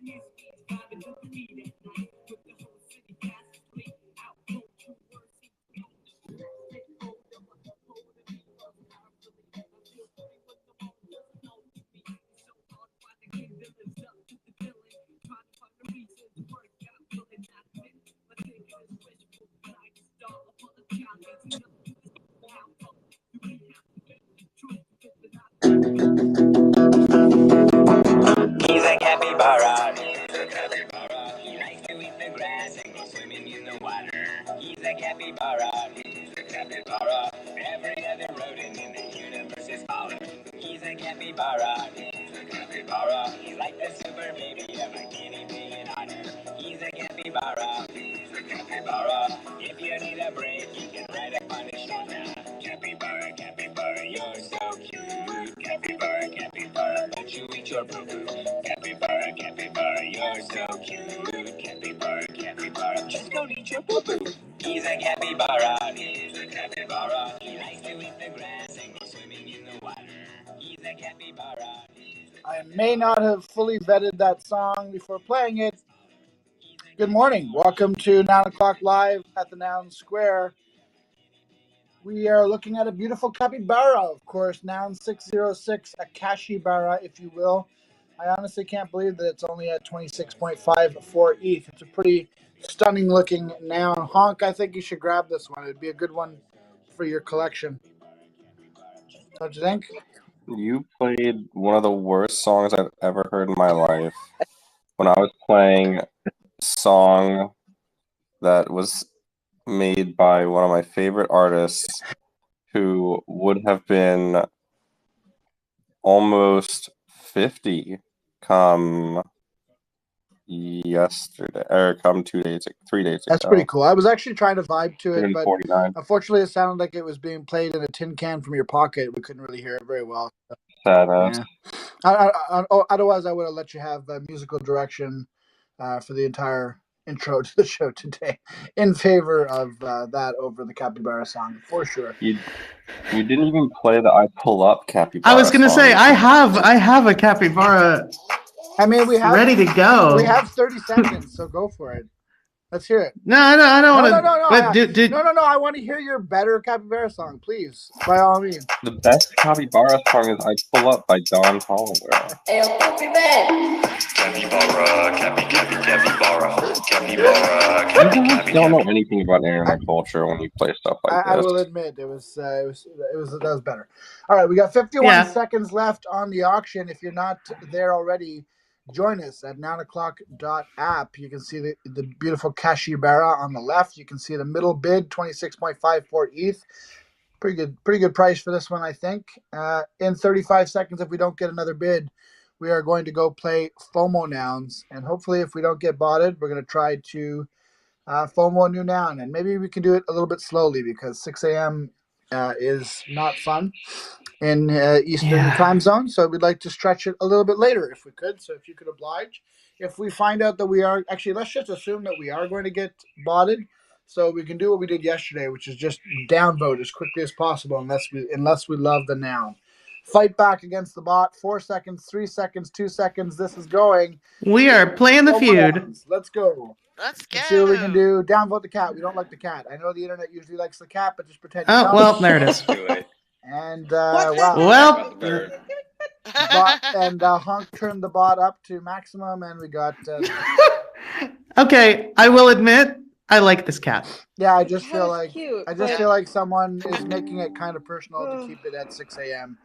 He's a capybara. He likes to eat the grass and go swimming in the water. He's a capybara. Every other rodent in the universe is smaller. He's a capybara. He's like the super baby of a guinea pig and otter. He's a capybara. If you need a break, you can ride up on his shoulder. Capybara, you're so cute. Capybara, let you eat your boo-boo. Capybara, you're so cute. Capybara, just go eat your boo-boo. He's a capybara. He likes to eat the grass and go swimming in the water. He's a capybara. I may not have fully vetted that song before playing it. Good morning. Welcome to 9 o'clock live at the Noun Square. We are looking at a beautiful capybara, of course, Noun 606, a capybara, if you will. I honestly can't believe that it's only at 26.54 ETH. It's a pretty stunning looking noun. Honk, I think you should grab this one. It'd be a good one for your collection. Don't you think? You played one of the worst songs I've ever heard in my life. When I was playing a song that was made by one of my favorite artists who would have been almost 50 come yesterday, or come 3 days ago. That's pretty cool. I was actually trying to vibe to it, but 49. unfortunately it sounded like it was being played in a tin can from your pocket. We couldn't really hear it very well. Sad. Yeah. Otherwise, I would have let you have musical direction for the entire intro to the show today in favor of that over the capybara song, for sure. You didn't even play the I Pull Up capybara I was going to song. say, I have a capybara. I mean, we have ready to go. We have 30 seconds, so go for it. Let's hear it. No, I don't want to. No. I want to hear your better capybara song, please. By all means. The best capybara song is I Pull Up by Don Toliver. You don't know anything about internet culture when you play stuff like this. I will admit that was better. All right, we got 51 seconds left on the auction. If you're not there already, join us at 9o'clock.app. You can see the beautiful capybara on the left. You can see the middle bid, 26.54 ETH. Pretty good price for this one, I think. In 35 seconds, if we don't get another bid, we are going to go play FOMO nouns. And hopefully, if we don't get botted, we're going to try to FOMO a new noun. And maybe we can do it a little bit slowly because 6 a.m. Is not fun in Eastern time zone. So we'd like to stretch it a little bit later if we could. So if you could oblige. If we find out that we are, actually, let's just assume that we are going to get botted. So we can do what we did yesterday, which is just downvote as quickly as possible unless we love the noun. Fight back against the bot. 4 seconds, 3 seconds, 2 seconds. This is going. We are playing the feud. Let's go. Let's see what we can do. Downvote the cat. We don't like the cat. I know the internet usually likes the cat, but just pretend. Oh, well, there it is. And Honk turned the bot up to maximum, and we got. Okay, I will admit, I like this cat. Yeah, I just feel like someone is making it kind of personal to keep it at 6 a.m.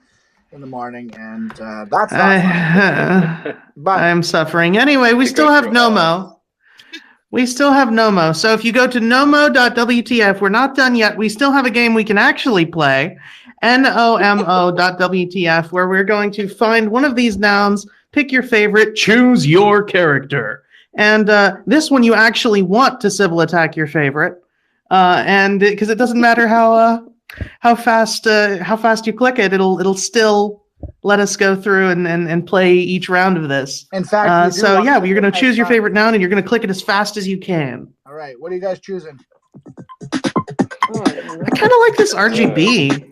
in the morning, and that's not fun. But I'm suffering. Anyway, we still have NOMO. So if you go to NOMO.WTF, we're not done yet. We still have a game we can actually play. NOMO.WTF, where we're going to find one of these nouns, pick your favorite, choose your character. And this one you actually want to Sybil attack your favorite. And because it doesn't matter how fast you click it, it'll still let us go through and play each round of this. In fact, you're going to choose your favorite noun and you're going to click it as fast as you can. All right, what are you guys choosing? I kind of like this RGB.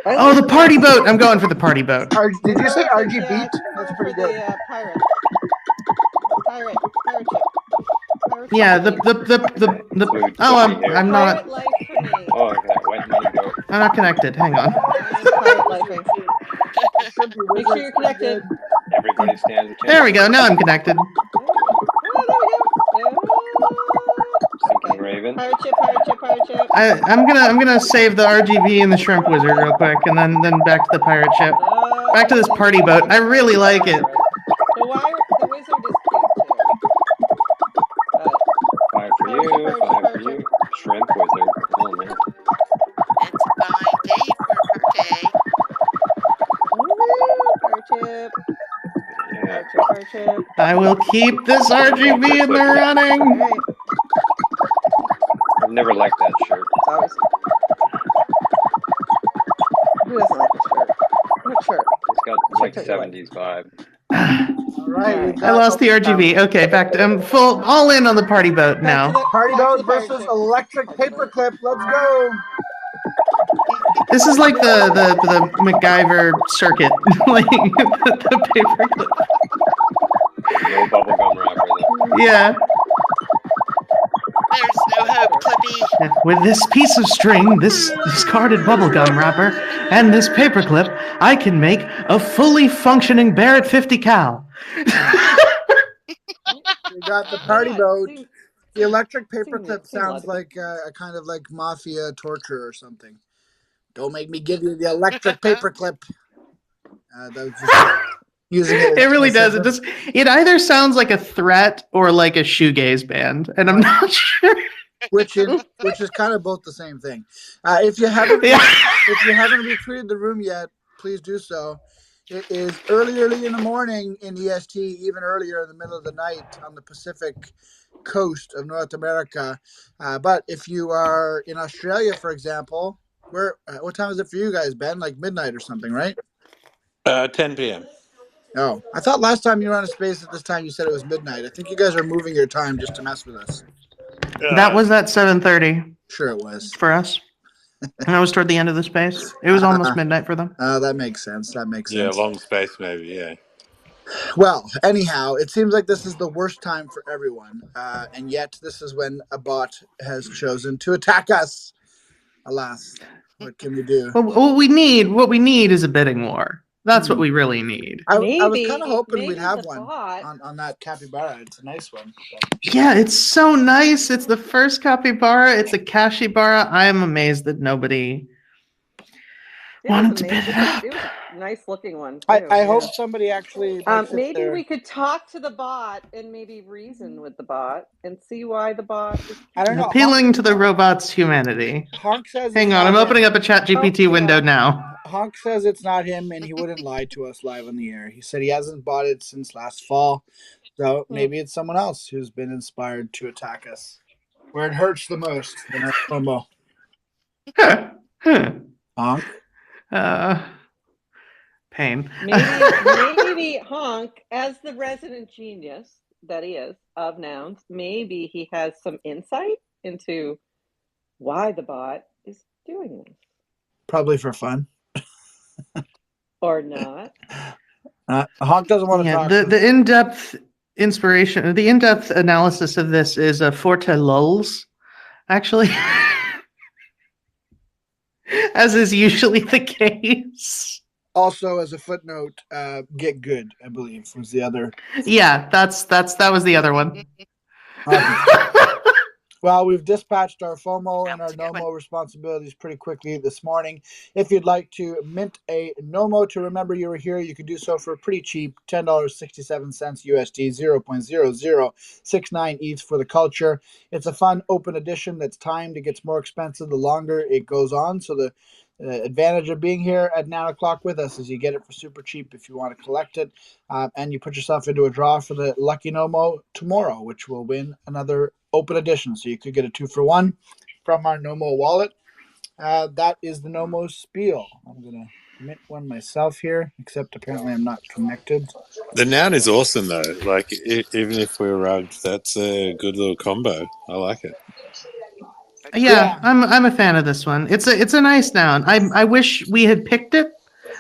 Oh, the party boat! I'm going for the party boat. Did you say RG beat? That's pretty good. Pirate. Yeah, the oh, I'm not. Pirate life for me. Oh, okay. Where'd money go? I'm not connected. Hang on. Pirate lifing. Make sure you're connected. Everybody stands a chance. There we go. Now I'm connected. Oh, there we go. Sinking Raven. Pirate ship, pirate ship, pirate ship. I'm gonna save the RGB and the shrimp wizard real quick, and then back to the pirate ship. Back to this party boat. I really like it. The wizard is cute too. Five for you, five for you. Shrimp wizard. Oh man. It's a fine day for a party. Pirate ship. Yeah. Pirate ship. I will keep this RGB in the running. All right. I've never liked that shirt. It's always. Who doesn't like this shirt? What shirt? It's got like 70s vibe. All right. I lost the RGB. Okay, back to I'm full all in on the party boat now. Party boat versus electric paperclip. Let's go. This is like the MacGyver circuit, like the paperclip. No bubblegum wrapper though. Yeah. There's no hope, Clippy. With this piece of string, this discarded bubblegum wrapper, and this paperclip, I can make a fully functioning Barrett 50 cal. We got the party boat. The electric paperclip sounds like a kind of like mafia torture or something. Don't make me give you the electric paperclip. That was just using it. It really does. It either sounds like a threat or like a shoegaze band, and I'm not sure. Which is kind of both the same thing. If you haven't retweeted the room yet, please do so. It is early in the morning in EST, even earlier in the middle of the night on the Pacific coast of North America. But if you are in Australia, for example, what time is it for you guys, Ben? Like midnight or something, right? 10 p.m. Oh, I thought last time you were on a space at this time you said it was midnight. I think you guys are moving your time just to mess with us. That was at 7:30 Sure it was. for us. And I was toward the end of the space. It was almost midnight for them. That makes sense. Yeah, long space maybe, yeah. Well, anyhow, it seems like this is the worst time for everyone. And yet this is when a bot has chosen to attack us. Alas, what can we do? Well, what we need is a bidding war. That's what we really need. I was kind of hoping we'd have one bot. on that capybara. It's a nice one. Yeah, it's so nice. It's the first capybara. It's a kashibara. I am amazed that nobody wanted to bid it up. It was a nice looking one. I hope somebody actually. Maybe we could talk to the bot and maybe reason with the bot and see why the bot is. I don't know. Appealing to the robot's humanity. Honk says. Hang on, I'm opening up a ChatGPT window now. Honk says it's not him, and he wouldn't lie to us live on the air. He said he hasn't bought it since last fall, so maybe it's someone else who's been inspired to attack us, where it hurts the most in our FOMO. Honk. Pain. Maybe Honk, as the resident genius that he is of nouns, maybe he has some insight into why the bot is doing this. Probably for fun. Or not. Honk doesn't want to talk. The in-depth inspiration, the in-depth analysis of this is Forte Lulz, actually. As is usually the case. Also, as a footnote, Get Good, I believe, was the other. Yeah, that was the other one. Well, we've dispatched our FOMO and our NOMO responsibilities pretty quickly this morning. If you'd like to mint a NOMO to remember you were here, you can do so for pretty cheap, $10.67 USD, 0.0069 ETH for the culture. It's a fun open edition that's timed. It gets more expensive the longer it goes on. So the advantage of being here at 9 o'clock with us is you get it for super cheap if you want to collect it. And you put yourself into a draw for the Lucky NOMO tomorrow, which will win another open edition. So you could get a 2-for-1 from our NOMO wallet. That is the NOMO spiel. I'm going to mint one myself here, except apparently I'm not connected. The noun is awesome though. Like even if we're rugged, that's a good little combo. I like it. Yeah, I'm a fan of this one. It's a nice noun. I wish we had picked it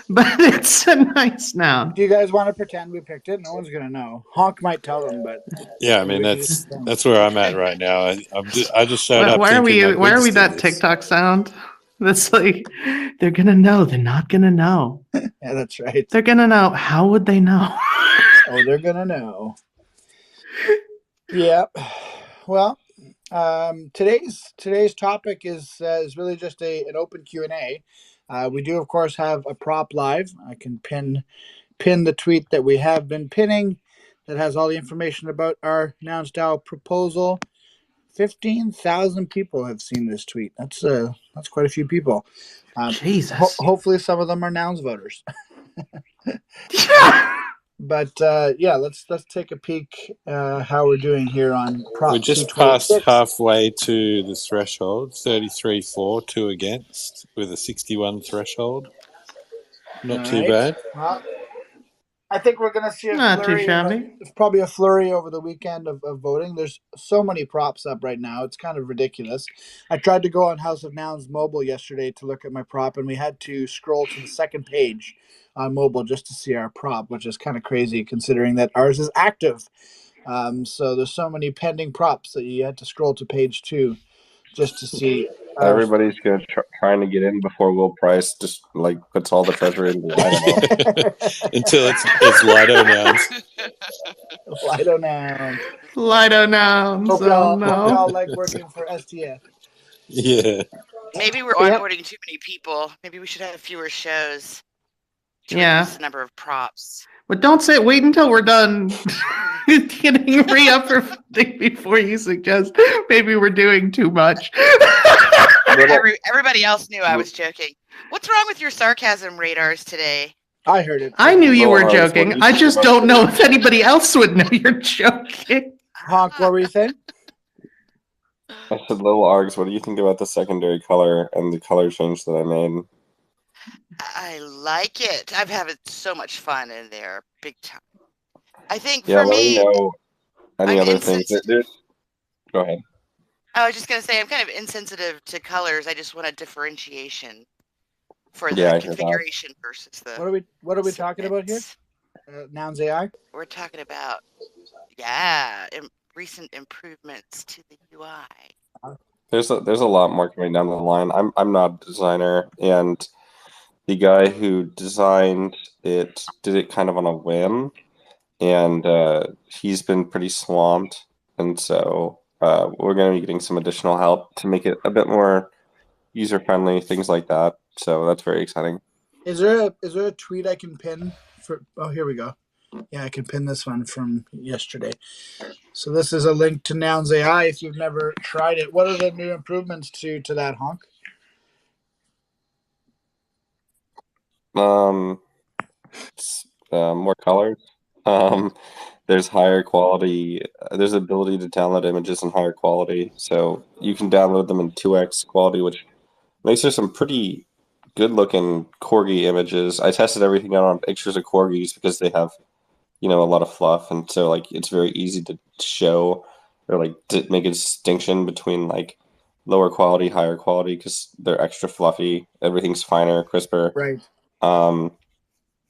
but it's a nice noun. Do you guys want to pretend we picked it? No one's gonna know. Honk might tell them, but Yeah, I maybe mean we can just pretend. that's where I'm at right now. I just showed up Why are thinking we? like, Why we are we just did that this. TikTok sound? That's like they're gonna know. They're not gonna know. Yeah, that's right. They're gonna know. How would they know? Oh, they're gonna know. Yeah. Well, today's topic is really just an open Q&A. We do, of course, have a prop live. I can pin the tweet that we have been pinning that has all the information about our NounsDAO proposal. 15,000 people have seen this tweet. That's quite a few people. Jesus. Hopefully, some of them are Nouns voters. But yeah, let's take a peek how we're doing here on Prop We're just 226. past halfway to the threshold, 33-4, 2 against, with a 61 threshold. Not too bad. Well, I think we're going to see a Not too flurry. shabby. Probably a flurry over the weekend of voting. There's so many props up right now. It's kind of ridiculous. I tried to go on House of Nouns mobile yesterday to look at my prop, and we had to scroll to the second page on mobile just to see our prop, which is kind of crazy considering that ours is active. So there's so many pending props that you had to scroll to page 2 just to see. Everybody's gonna trying to get in before Will Price just like puts all the treasury into Lido. Until it's Lido nouns. Lido Nouns. Lido nouns. Hope Oh y'all no. like working for STF. Yeah. Maybe we're onboarding too many people. Maybe we should have fewer shows to reduce the number of props. But don't say. Wait until we're done getting re-up for funding before you suggest maybe we're doing too much. Everybody else knew I was joking. What's wrong with your sarcasm radars today? I heard it. I knew you were joking. I just don't know if anybody else would know you're joking. Honk, what were you saying? I said, Little Args, what do you think about the secondary color and the color change that I made? I like it. I'm having so much fun in there, big time. I think Yeah, for let me, me know any I'm other things. Go ahead. I was just going to say, I'm kind of insensitive to colors. I just want a differentiation for the Yeah, configuration versus the. What are we talking about here? Nouns AI. We're talking about recent improvements to the UI. There's a lot more coming down the line. I'm not a designer, and the guy who designed it did it kind of on a whim, and he's been pretty swamped, and so we're going to be getting some additional help to make it a bit more user friendly, things like that. So that's very exciting. Is there a tweet I can pin for? Oh, here we go. Yeah, I can pin this one from yesterday. So this is a link to Nouns AI if you've never tried it. What are the new improvements to that, Honk? More colors. There's higher quality. There's ability to download images in higher quality, so you can download them in 2x quality, which makes there some pretty good-looking corgi images. I tested everything out on pictures of corgis because they have, a lot of fluff, and so like it's very easy to show or like to make a distinction between like lower quality, higher quality because they're extra fluffy. Everything's finer, crisper. Right.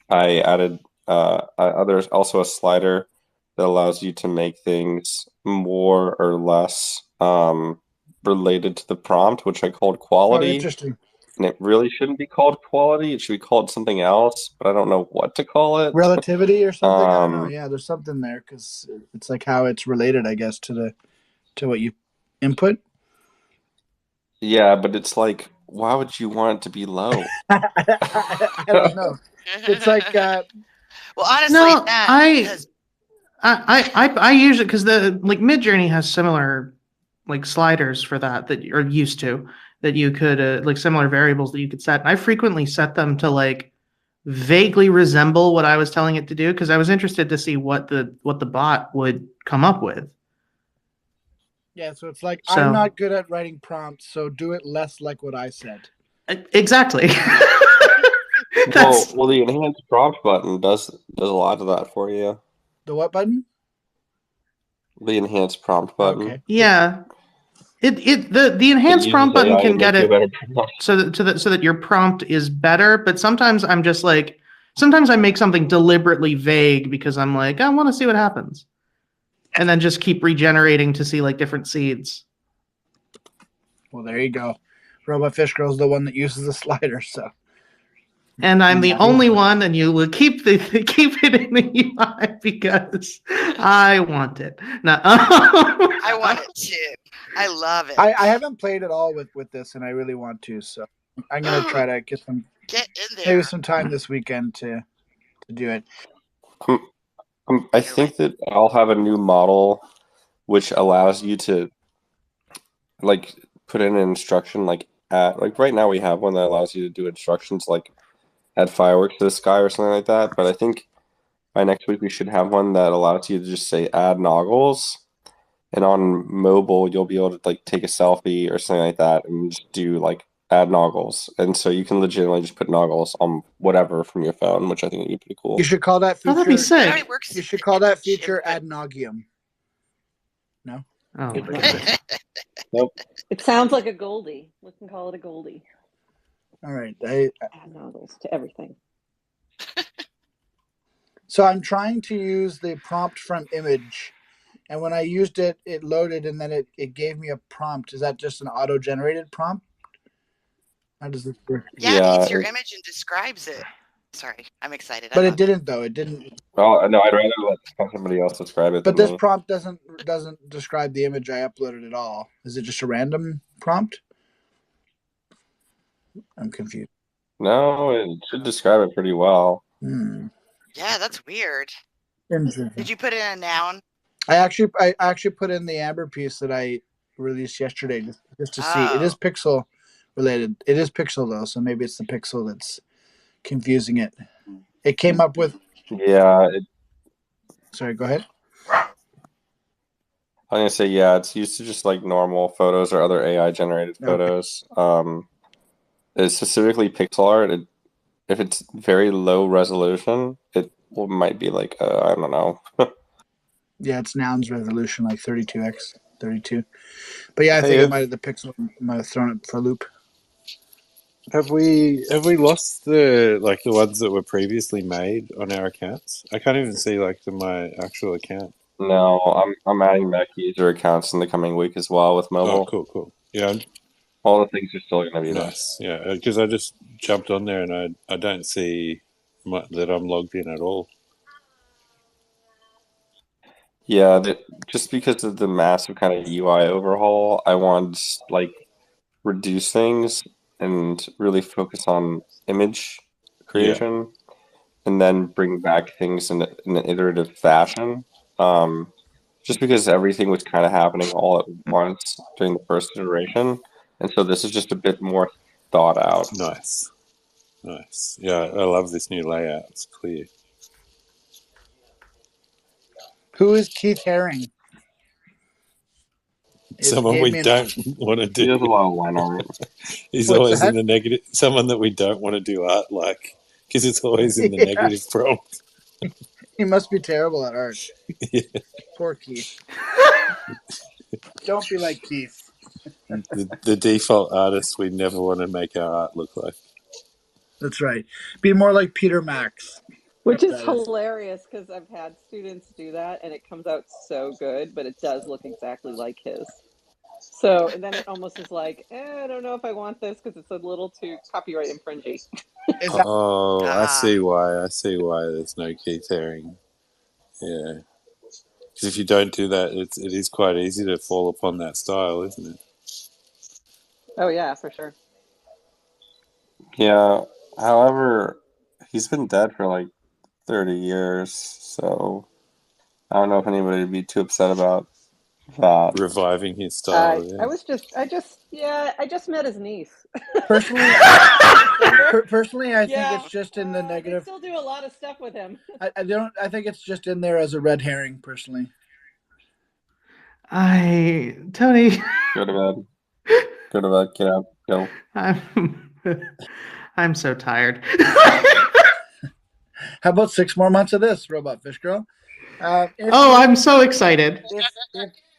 I added there's also a slider that allows you to make things more or less related to the prompt, which I called quality. Oh, interesting. And it really shouldn't be called quality. It should be called something else, but I don't know what to call it. Relativity or something. I don't know. Yeah, there's something there because it's like how it's related, I guess, to what you input. Yeah, but it's like, why would you want it to be low? I don't know. It's like. Well, honestly, No, I use it because the Midjourney has similar sliders for that are used to that you could similar variables that you could set. And I frequently set them to vaguely resemble what I was telling it to do because I was interested to see what the bot would come up with. Yeah, so it's like I'm not good at writing prompts, so do it less like what I said. Exactly. Well, the enhanced prompt button does a lot of that for you. The what button? The enhanced prompt button. Okay. Yeah. The enhanced prompt button AI can to get make you a it better prompt. so that your prompt is better, but sometimes I'm just like, sometimes I make something deliberately vague because I'm like, I want to see what happens, and then just keep regenerating to see like different seeds. Well, there you go. Robot Fish Girl's the one that uses the slider, so. And I'm the only one, and you will keep it in the UI because I want it. No. I want it too. I love it. I haven't played at all with this, and I really want to, so I'm gonna try to get in there. Maybe some time this weekend to do it. I think that I'll have a new model which allows you to like put in an instruction like right now we have one that allows you to do instructions like add fireworks to the sky or something like that. But I think by next week we should have one that allows you to just say add noggles, and on mobile you'll be able to like take a selfie or something like that and just do like add noggles, and so you can legitimately just put noggles on whatever from your phone, which I think would be pretty cool. You should call that feature. Oh, that'd be sick. You should call that feature ad nauseam. No. Oh, Nope. It sounds like a Goldie. We can call it a Goldie. All right. Add noggles to everything. So I'm trying to use the prompt from image, and when I used it, it loaded, and then it gave me a prompt. Is that just an auto-generated prompt? How does this work? Yeah, it takes your image and describes it. Sorry, I'm excited. But it didn't, though. It didn't. Well, no, I'd rather let somebody else describe it. But than this me. prompt doesn't describe the image I uploaded at all. Is it just a random prompt? I'm confused. No, it should describe it pretty well. Yeah, that's weird. Interesting. Did you put in a noun? I actually put in the Amber piece that I released yesterday just to see. It is pixel related. It is pixel though, so maybe it's the pixel that's confusing it. It came up with. Yeah. Sorry, go ahead. I'm gonna say it's used to just like normal photos or other AI generated photos. It's specifically pixel art. If it's very low resolution, it might be like I don't know. Yeah, it's nouns resolution like 32x 32. But yeah, I think the pixel might have thrown it for a loop. Have we lost the ones that were previously made on our accounts? I can't even see my actual account. No, I'm adding back user accounts in the coming week as well with mobile. Oh, cool. Yeah. All the things are still going to be nice. Yeah, because I just jumped on there and I don't see that I'm logged in at all. Yeah, just because of the massive kind of UI overhaul, I wanted to like reduce things and really focus on image creation, and then bring back things in an iterative fashion. Just because everything was kind of happening all at once during the first iteration, and so this is just a bit more thought out. Nice. Yeah, I love this new layout. It's clear. Who is Keith Haring? Someone we don't want to do. He does a lot of line art. He's always in the negative. Someone that we don't want to do art like, because it's always in the negative prompt. He must be terrible at art. Yeah. Poor Keith. Don't be like Keith. The default artist we never want to make our art look like. That's right. Be more like Peter Max. Which is hilarious because I've had students do that and it comes out so good, but it does look exactly like his. So and then it almost is like, I don't know if I want this because it's a little too copyright infringing. I see why. There's no Keith Haring. Yeah. Because if you don't do that, it is quite easy to fall upon that style, isn't it? Oh, yeah, for sure. Yeah. However, he's been dead for like 30 years, so I don't know if anybody would be too upset about that. Reviving his style. I just met his niece. Personally, I think it's just in the negative. They still do a lot of stuff with him. I think it's just in there as a red herring. Personally, Tony. Go to bed. Go to bed. Get up. Go. I'm so tired. How about 6 more months of this, Robot Fish Girl? I'm so excited.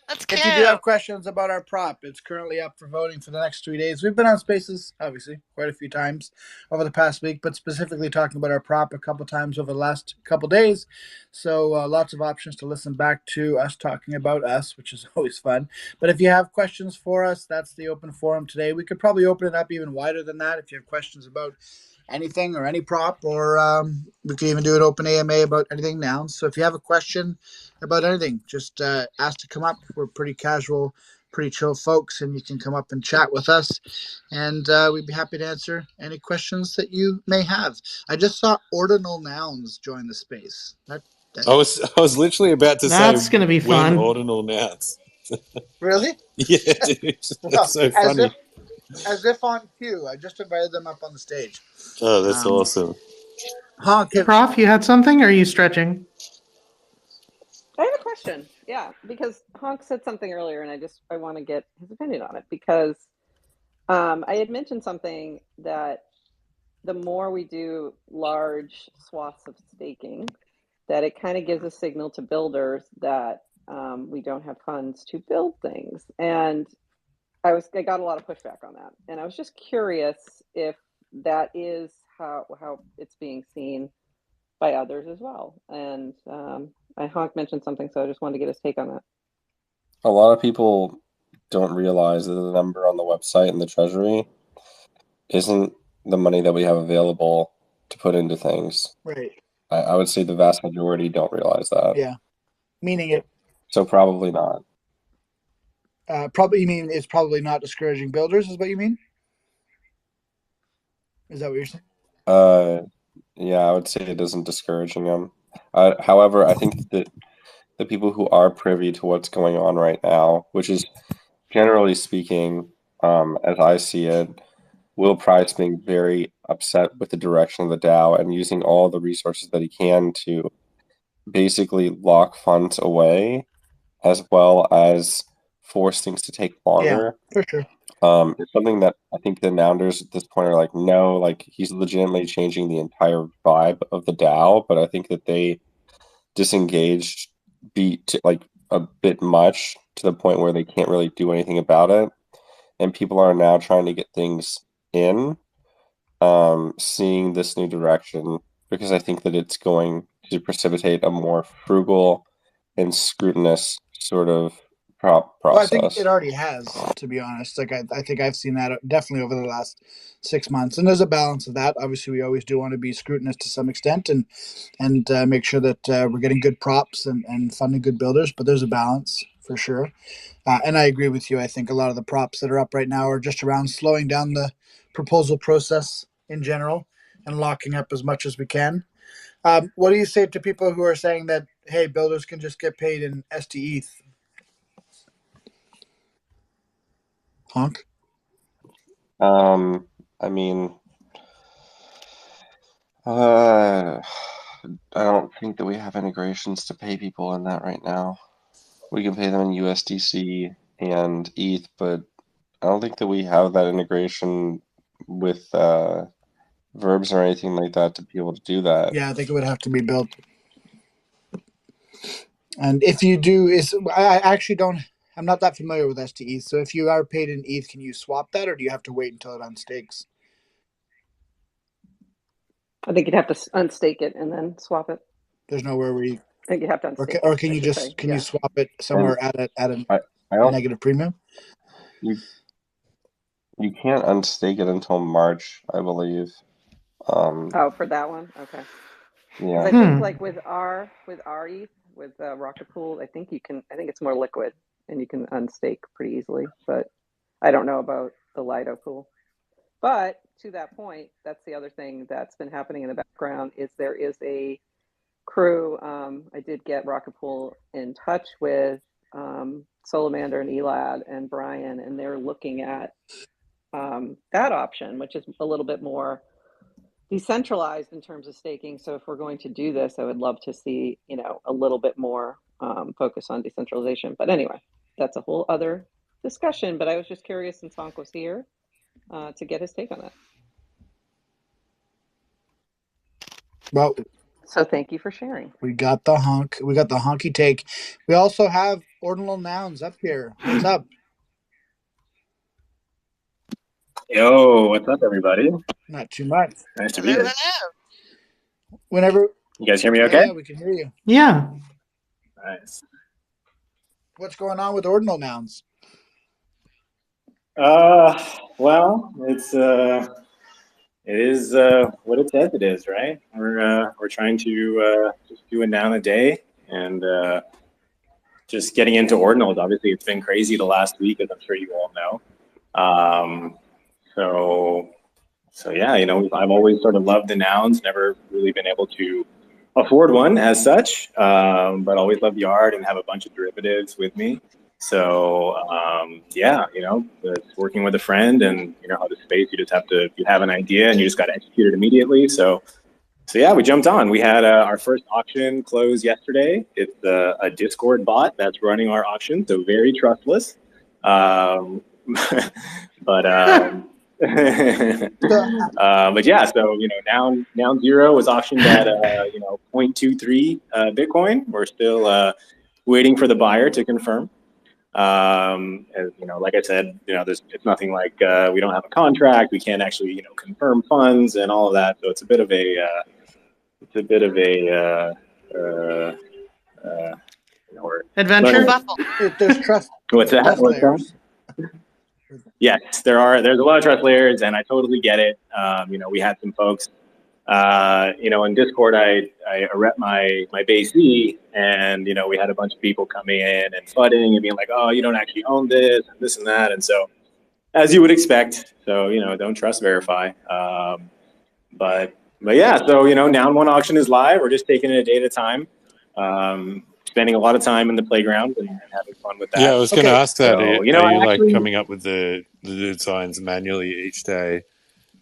That's If cute. you do have questions about our prop, it's currently up for voting for the next 3 days. We've been on Spaces, obviously, quite a few times over the past week, but specifically talking about our prop a couple times over the last couple days. So lots of options to listen back to us talking about us, which is always fun. But if you have questions for us, that's the open forum today. We could probably open it up even wider than that if you have questions about anything or any prop, or we could even do an open AMA about anything nouns. So if you have a question about anything, just ask to come up. We're pretty casual, pretty chill folks, and you can come up and chat with us, and we'd be happy to answer any questions that you may have. I just saw ordinal nouns join the space. I was literally about to That's say gonna be when fun. ordinal nouns. Really? Yeah, dude, Well, that's so funny. as if on cue. I just invited them up on the stage. Oh, that's awesome. Honk. Prof, you had something, or are you stretching? I have a question. Yeah, because Honk said something earlier, and I want to get his opinion on it, because I had mentioned something that the more we do large swaths of staking, that it kind of gives a signal to builders that we don't have funds to build things. And I got a lot of pushback on that, and I was just curious if that is how it's being seen by others as well. And Honk mentioned something, so I just wanted to get his take on that. A lot of people don't realize that the number on the website and the treasury isn't the money that we have available to put into things. Right. I would say the vast majority don't realize that. Yeah. Meaning it. So probably not. Probably, you mean it's probably not discouraging builders, is what you mean? Is that what you're saying? Yeah, I would say it isn't discouraging them. However, I think that the people who are privy to what's going on right now, which is generally speaking, as I see it, Will Price being very upset with the direction of the DAO and using all the resources that he can to basically lock funds away, as well as force things to take longer. Yeah, for sure. It's something that I think the Nounders at this point are like, no, like he's legitimately changing the entire vibe of the DAO, but I think that they disengaged like a bit much to the point where they can't really do anything about it. And people are now trying to get things in, seeing this new direction, because I think that it's going to precipitate a more frugal and scrutinous sort of process. Well, I think it already has, to be honest. Like I think I've seen that definitely over the last 6 months, and there's a balance of that. Obviously, we always do want to be scrutinous to some extent, and make sure that we're getting good props and funding good builders. But there's a balance for sure, and I agree with you. I think a lot of the props that are up right now are just around slowing down the proposal process in general and locking up as much as we can. What do you say to people who are saying that, hey, builders can just get paid in STETH? Honk? I mean, I don't think that we have integrations to pay people in that right now. We can pay them in USDC and ETH, but I don't think that we have that integration with verbs or anything like that to be able to do that. Yeah, I think it would have to be built. And if you do, I actually don't. I'm not that familiar with STETH. So if you are paid in ETH, can you swap that, or do you have to wait until it unstakes? I think you'd have to unstake it and then swap it. There's nowhere where you. I think you have to unstake it. Or can you just you swap it somewhere at a negative premium? You can't unstake it until March, I believe. For that one, okay. Yeah. I think like with our ETH, with Rocket Pool, I think it's more liquid and you can unstake pretty easily. But I don't know about the Lido pool. But to that point, that's the other thing that's been happening in the background is there is a crew. I did get Rocket Pool in touch with Solamander and Elad and Brian, and they're looking at that option, which is a little bit more decentralized in terms of staking. So if we're going to do this, I would love to see, a little bit more focus on decentralization. But anyway, that's a whole other discussion. But I was just curious, since Honk was here, to get his take on that. Well, so thank you for sharing. We got the honky take. We also have Ordinal Nouns up here. What's up? Yo, what's up, everybody? Not too much. Nice to be here. Whenever you guys hear me okay? Yeah, we can hear you. Yeah. Nice. What's going on with ordinal nouns? Well, it is what it says it is, right? We're trying to just do a noun a day, and just getting into ordinals. Obviously, it's been crazy the last week, as I'm sure you all know. So yeah, I've always sort of loved the nouns, never really been able to afford one as such, but always loved the art and have a bunch of derivatives with me. So yeah, it's working with a friend, and how the space, you have an idea and you just got to execute it immediately. So yeah, we jumped on. We had our first auction close yesterday. It's a Discord bot that's running our auction, so very trustless. But yeah, so Noun Zero was auctioned at 0.23 Bitcoin. We're still waiting for the buyer to confirm. As like I said, it's nothing like we don't have a contract. We can't actually confirm funds and all of that. So it's a bit of a adventure. There's trust. What's that? Trust layers. Yes, there's a lot of trust layers, and I totally get it. We had some folks, in Discord, I rep my BC, and, we had a bunch of people coming in and flooding and being like, oh, you don't actually own this and that. And so, as you would expect, so, don't trust verify. But yeah, so, Noun One auction is live. We're just taking it a day at a time. Spending a lot of time in the playground and having fun with that. Yeah, I was going to ask that. So, Are you like coming up with the designs manually each day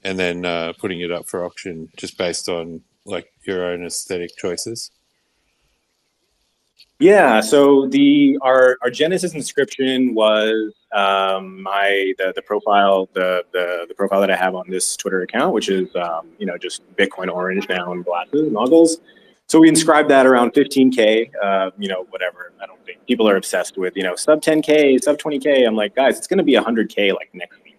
and then putting it up for auction just based on like your own aesthetic choices? Yeah, so our Genesis inscription was the profile the profile that I have on this Twitter account, which is just Bitcoin orange noun glasses muggles. So we inscribed that around 15K, whatever. I don't think people are obsessed with, sub 10K, sub 20K. I'm like, guys, it's going to be 100K like next week,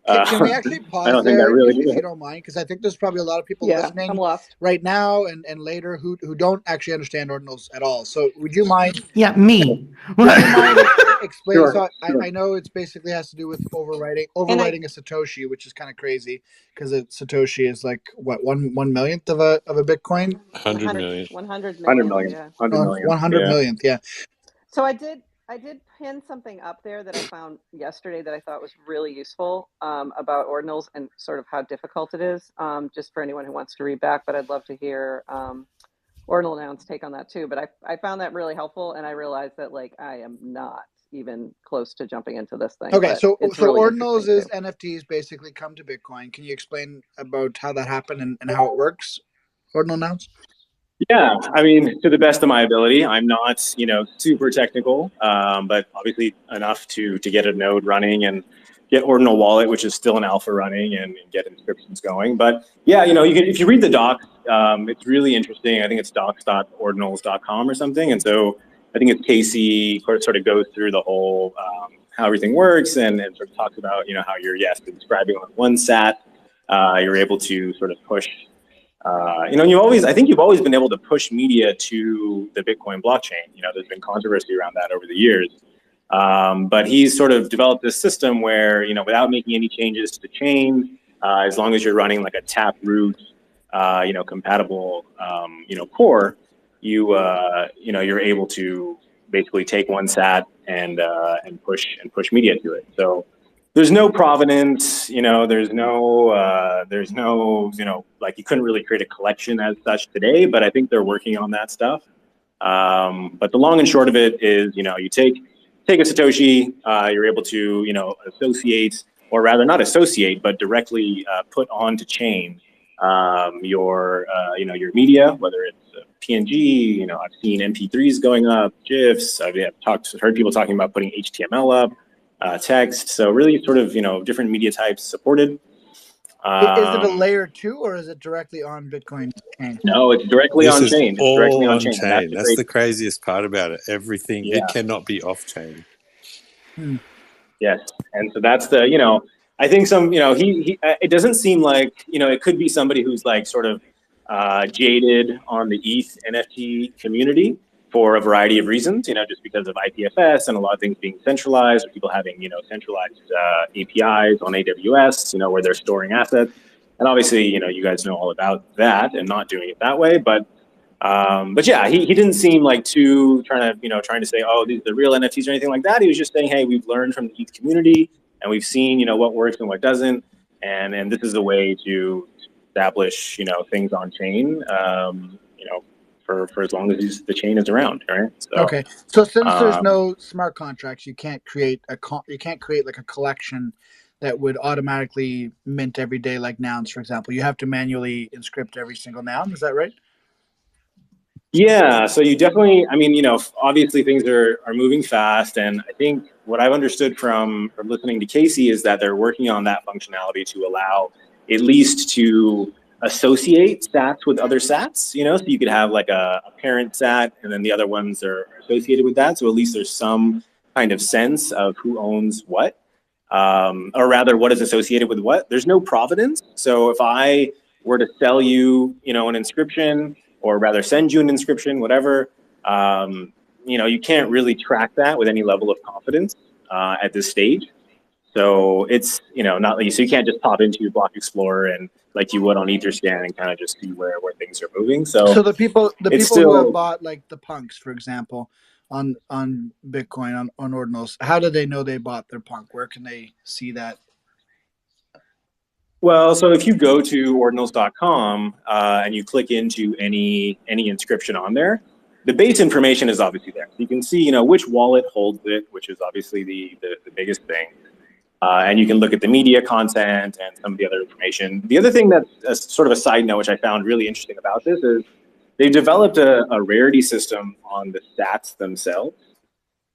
Okay, can we actually pause I don't think there, really if you don't mind? Because I think there's probably a lot of people listening I'm lost. right now and later who don't actually understand ordinals at all. So would you mind? Yeah, me. Would you mind explaining? Sure, So I know it's basically has to do with overwriting a Satoshi, which is kind of crazy because a Satoshi is like what 1/millionth of a Bitcoin. 100 million. 100 100 million. million. Yeah. 100 million. 100 millionth. Yeah. So I did pin something up there that I found yesterday that I thought was really useful about ordinals and sort of how difficult it is, just for anyone who wants to read back. But I'd love to hear ordinal nouns take on that too. But I found that really helpful, and I realized that I am not even close to jumping into this thing. Okay, so really ordinals is NFTs basically come to Bitcoin. Can you explain about how that happened and how it works? Ordinal nouns. Yeah, I mean, to the best of my ability. I'm not, super technical, but obviously enough to get a node running and get Ordinal Wallet, which is still an alpha running, and get inscriptions going. But yeah, if you read the docs, it's really interesting. I think it's docs.ordinals.com or something. And so I think it's Casey sort of goes through the whole how everything works and sort of talks about, how you're, subscribing on one sat. You're able to sort of push. I think you've always been able to push media to the Bitcoin blockchain. There's been controversy around that over the years. But he's sort of developed this system where, without making any changes to the chain, as long as you're running like a Taproot, compatible, core, you're able to basically take one sat and push media to it. So there's no provenance, there's no, like you couldn't really create a collection as such today, but I think they're working on that stuff. But the long and short of it is, you take a Satoshi, you're able to, associate, or rather not associate, but directly put onto chain your media, whether it's PNG, I've seen MP3s going up, GIFs, I've heard people talking about putting HTML up, text, so really sort of, different media types supported. Is it a layer 2 or is it directly on Bitcoin chain? No, it's directly This on is chain. It's directly all on on chain. chain. The That's great, the craziest part about it. Everything, yeah. it cannot be off chain. Yes, and so that's the, I think some, he it doesn't seem like, it could be somebody who's like sort of jaded on the ETH NFT community for a variety of reasons, just because of IPFS and a lot of things being centralized, or people having, centralized APIs on AWS, where they're storing assets. And obviously, you guys know all about that and not doing it that way, but yeah, he didn't seem like too trying to say, oh, these are the real NFTs or anything like that. He was just saying, hey, we've learned from the ETH community and we've seen, what works and what doesn't. And this is a way to establish, things on chain, for as long as the chain is around, right? So, okay. So since there's no smart contracts, you can't create like a collection that would automatically mint every day, like nouns, for example. You have to manually inscript every single noun. Is that right? Yeah, so you definitely, obviously things are moving fast, and I think what I've understood from listening to Casey is that they're working on that functionality to allow at least to associate sats with other sats, so you could have like a parent sat and then the other ones are associated with that, so at least there's some kind of sense of who owns what, or rather what is associated with what. There's no provenance, so if I were to sell you, an inscription, or rather send you an inscription, whatever, you can't really track that with any level of confidence at this stage. So it's, not like, so you can't just pop into your Block Explorer and like you would on Etherscan and kind of just see where things are moving. So the people still, who have bought like the punks, for example, on Bitcoin, on Ordinals, how do they know they bought their punk? Where can they see that? well, so if you go to ordinals.com and you click into any inscription on there, the base information is obviously there. So you can see, which wallet holds it, which is obviously the biggest thing. And you can look at the media content and some of the other information. The other thing that's sort of a side note, which I found really interesting about this, is they've developed a rarity system on the sats themselves.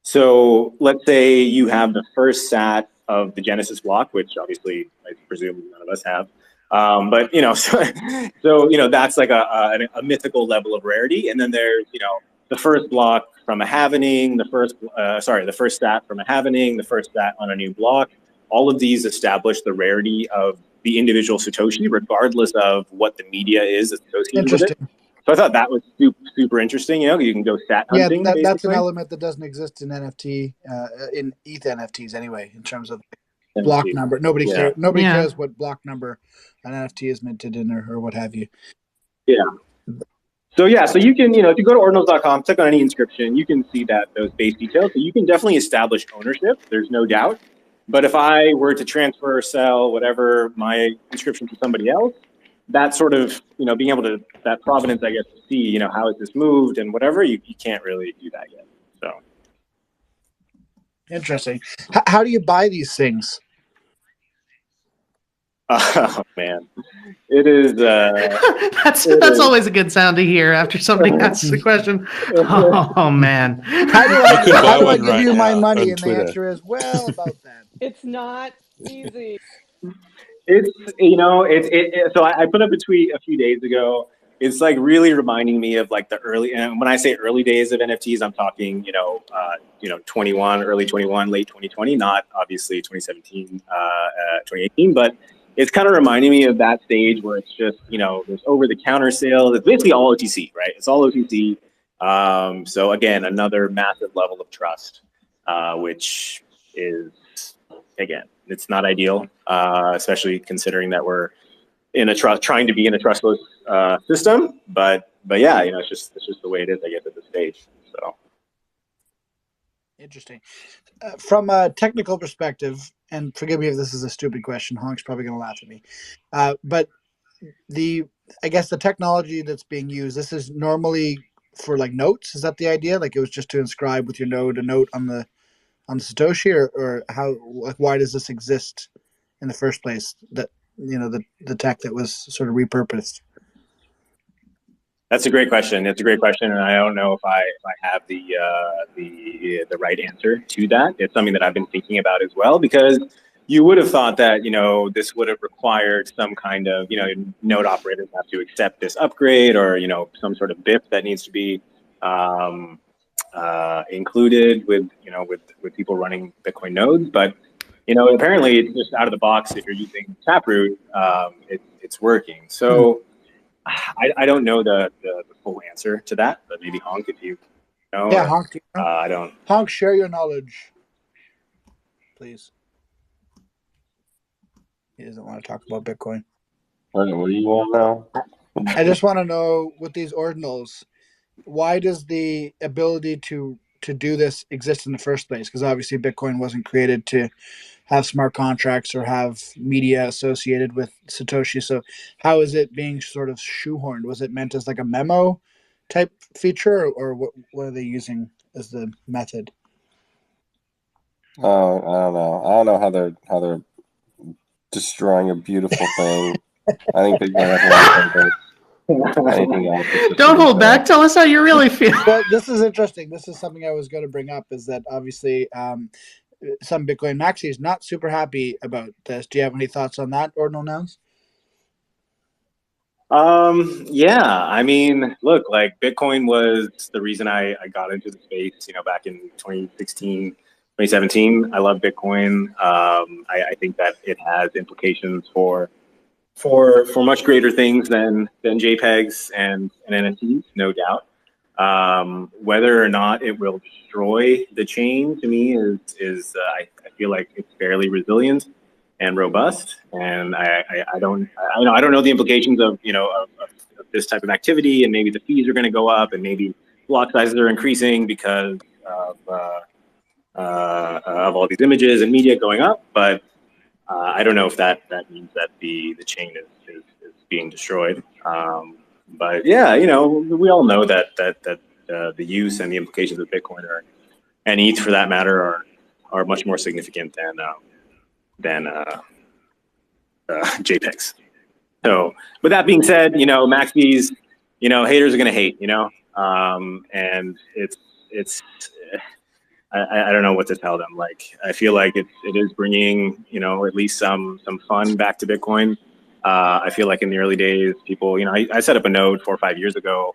So let's say you have the first sat of the Genesis block, which obviously I presume none of us have. But so that's like a mythical level of rarity. And then there's the first block from a halvening, the first stat from a halvening, the first stat on a new block. All of these establish the rarity of the individual Satoshi, regardless of what the media is associated with it. So I thought that was super interesting. You can go stat hunting. Yeah, that's an element that doesn't exist in NFT, in ETH NFTs anyway, in terms of block number. Nobody cares what block number an NFT is minted in or what have you. Yeah. So you can, if you go to ordinals.com, click on any inscription, you can see those base details. So you can definitely establish ownership. There's no doubt. But if I were to transfer or sell whatever my inscription to somebody else, that sort of, being able to, that provenance, I guess, to see, how is this moved and whatever, you can't really do that yet. So. Interesting. How do you buy these things? Oh man, it is. That's always a good sound to hear after somebody asks a question. Oh man, how do I give you my money? And the answer is, well, about that. It's not easy. It's so I put up a tweet a few days ago. It's like really reminding me of like the early, and when I say early days of NFTs, I'm talking, 21, early 21, late 2020, not obviously 2017, 2018, but it's kind of reminding me of that stage where it's just, there's over-the-counter sales. It's basically all OTC, right? It's all OTC. So again, another massive level of trust, which is, again, it's not ideal, especially considering that we're trying to be in a trustless system. But yeah, it's just the way it is, I guess, at this stage. So interesting. From a technical perspective, and forgive me if this is a stupid question, Honk's probably going to laugh at me, but I guess the technology that's being used, this is normally for like notes. Is that the idea? Like it was just to inscribe with your node a note on the Satoshi, or how? Like why does this exist in the first place? That the tech that was sort of repurposed. That's a great question. It's a great question, and I don't know if I have the right answer to that. It's something that I've been thinking about as well, because you would have thought that, this would have required some kind of, node operators have to accept this upgrade, or, some sort of BIP that needs to be included with, with people running Bitcoin nodes. But, apparently it's just out of the box. If you're using Taproot, it's working. So I don't know the full answer to that, but maybe Honk, if you know. Yeah, Honk. Do you know? I don't. Honk, share your knowledge, please. He doesn't want to talk about Bitcoin. What do you want now? I just want to know, with these ordinals, why does the ability to do this exist in the first place? Because obviously Bitcoin wasn't created to have smart contracts or have media associated with Satoshi. So how is it being sort of shoehorned? Was it meant as like a memo type feature, or what are they using as the method? Oh, I don't know. I don't know how they're destroying a beautiful thing. I think they're gonna have to anything else. Don't hold back. Tell us how you really feel. Well, this is interesting. This is something I was going to bring up, is that obviously some Bitcoin maxis not super happy about this. Do you have any thoughts on that, Ordinal Nouns? Yeah, I mean, look, like Bitcoin was the reason I got into the space, back in 2016, 2017. I love Bitcoin. I think that it has implications for much greater things than JPEGs and NFTs, no doubt. Whether or not it will destroy the chain, to me, is I feel like it's fairly resilient and robust, and I don't know the implications of of this type of activity, and maybe the fees are going to go up, and maybe block sizes are increasing because of all these images and media going up. But I don't know if that means that the chain is being destroyed. But yeah, we all know that the use and the implications of Bitcoin and ETH for that matter are much more significant than JPEGs. So, with that being said, max fees, haters are going to hate, and it's I don't know what to tell them. Like, I feel like it is bringing, at least some fun back to Bitcoin. I feel like in the early days, people, I set up a node 4 or 5 years ago,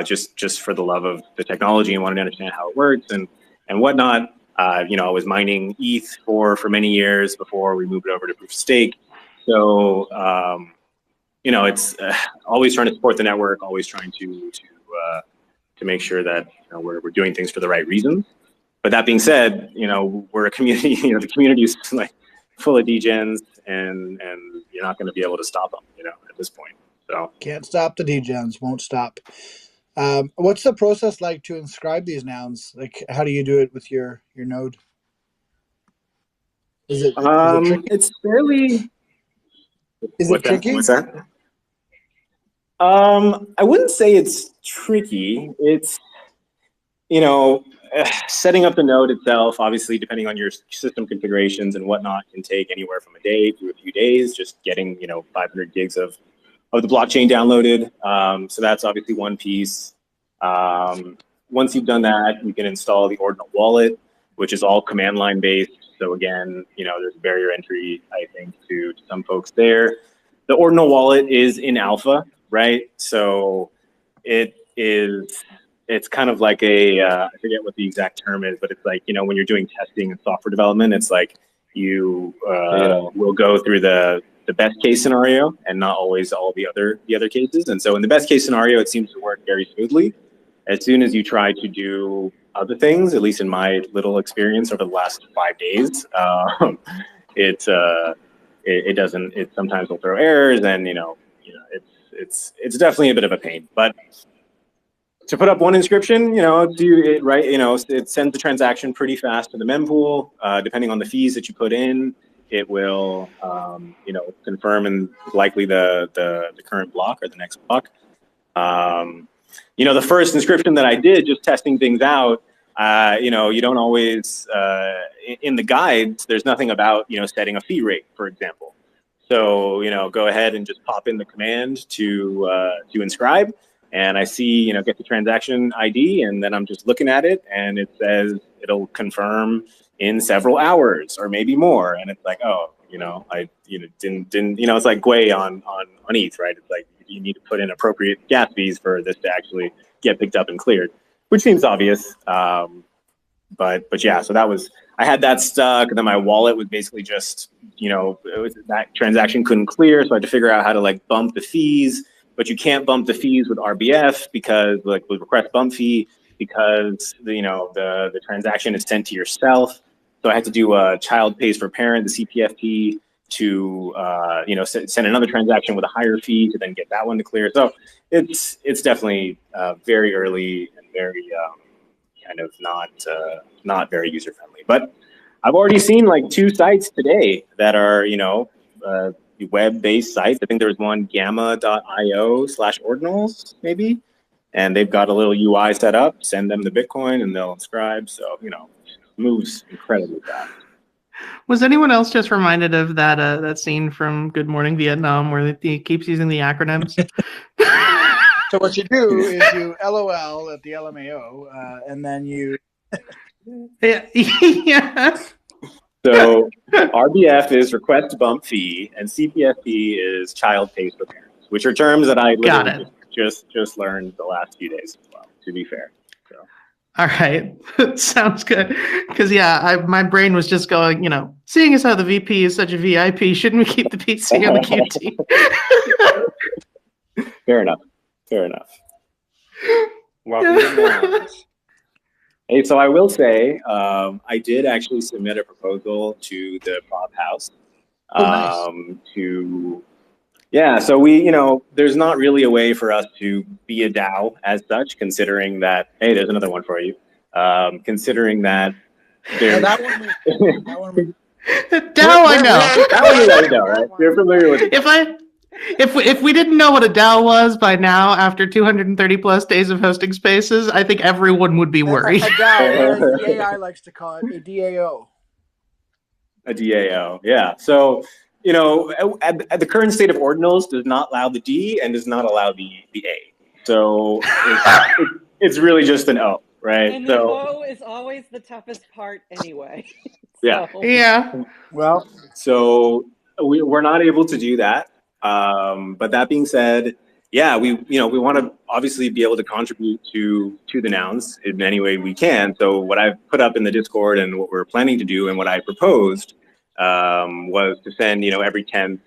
just for the love of the technology and wanted to understand how it works and whatnot. I was mining ETH for many years before we moved over to proof of stake. So, it's always trying to support the network, always trying to make sure that we're doing things for the right reasons. But that being said, we're a community. The community is like full of degens, and you're not going to be able to stop them. At this point. So can't stop the degens. Won't stop. What's the process like to inscribe these nouns? Like, how do you do it with your node? Is it tricky? It's fairly. Is it tricky? What's that? I wouldn't say it's tricky. It's setting up the node itself, obviously, depending on your system configurations and whatnot, can take anywhere from a day to a few days, just getting, 500 gigs of the blockchain downloaded. So that's obviously one piece. Once you've done that, you can install the Ordinal wallet, which is all command line based. So again, there's barrier entry, I think, to some folks there. The Ordinal wallet is in alpha, right? So it's kind of like I forget what the exact term is, but it's like, when you're doing testing and software development, it's like you will go through the best case scenario and not always all the other cases. And so in the best case scenario, it seems to work very smoothly. As soon as you try to do other things, at least in my little experience over the last 5 days, it doesn't. It sometimes will throw errors, and it's definitely a bit of a pain. But to put up one inscription, do it right. It sends the transaction pretty fast to the mempool. Depending on the fees that you put in, it will, confirm and likely the current block or the next block. The first inscription that I did, just testing things out, you don't always, in the guides, there's nothing about, setting a fee rate, for example. So, go ahead and just pop in the command to inscribe. And I see, get the transaction ID, and then I'm just looking at it, and it says it'll confirm in several hours or maybe more. And it's like, oh, I didn't it's like Gwei on ETH, right? It's like you need to put in appropriate gas fees for this to actually get picked up and cleared, which seems obvious. But yeah, so I had that stuck, and then my wallet was basically just, that transaction couldn't clear, so I had to figure out how to like bump the fees, but you can't bump the fees with RBF because like with request bump fee, because the transaction is sent to yourself. So I had to do a child pays for parent, the CPFP, to send another transaction with a higher fee to then get that one to clear. So it's definitely very early and very kind of not very user friendly. But I've already seen like 2 sites today that are web-based sites. I think there was one gamma.io/ordinals maybe, and they've got a little UI set up. Send them the Bitcoin and they'll inscribe. So moves incredibly fast. Was anyone else just reminded of that scene from Good Morning Vietnam where he keeps using the acronyms? So what you do is you LOL at the LMAO, and then you. Yeah. So RBF is request bump fee, and CPFP is child pays for parents, which are terms that I literally just learned the last few days as well, to be fair. So. All right. Sounds good. Because, my brain was just going, seeing as how the VP is such a VIP, shouldn't we keep the PC on the QT? Fair enough. Welcome to Nouns. Hey, so I will say, I did actually submit a proposal to the Prop House. So we, there's not really a way for us to be a DAO as such, considering that, hey, there's another one for you. Considering that there's... that one DAO, I know. That one you guys know, right? You're familiar with it. If we didn't know what a DAO was by now, after 230 plus days of hosting spaces, I think everyone would be worried. A DAO, or as the AI likes to call it, a DAO. A DAO, yeah. So, at the current state of ordinals does not allow the D and does not allow the A. So it's really just an O, right? And the O is always the toughest part anyway. Yeah. Yeah. Well, so we're not able to do that. But that being said, we want to obviously be able to contribute to the Nouns in any way we can. So what I've put up in the Discord and what we're planning to do and what I proposed was to send every 10th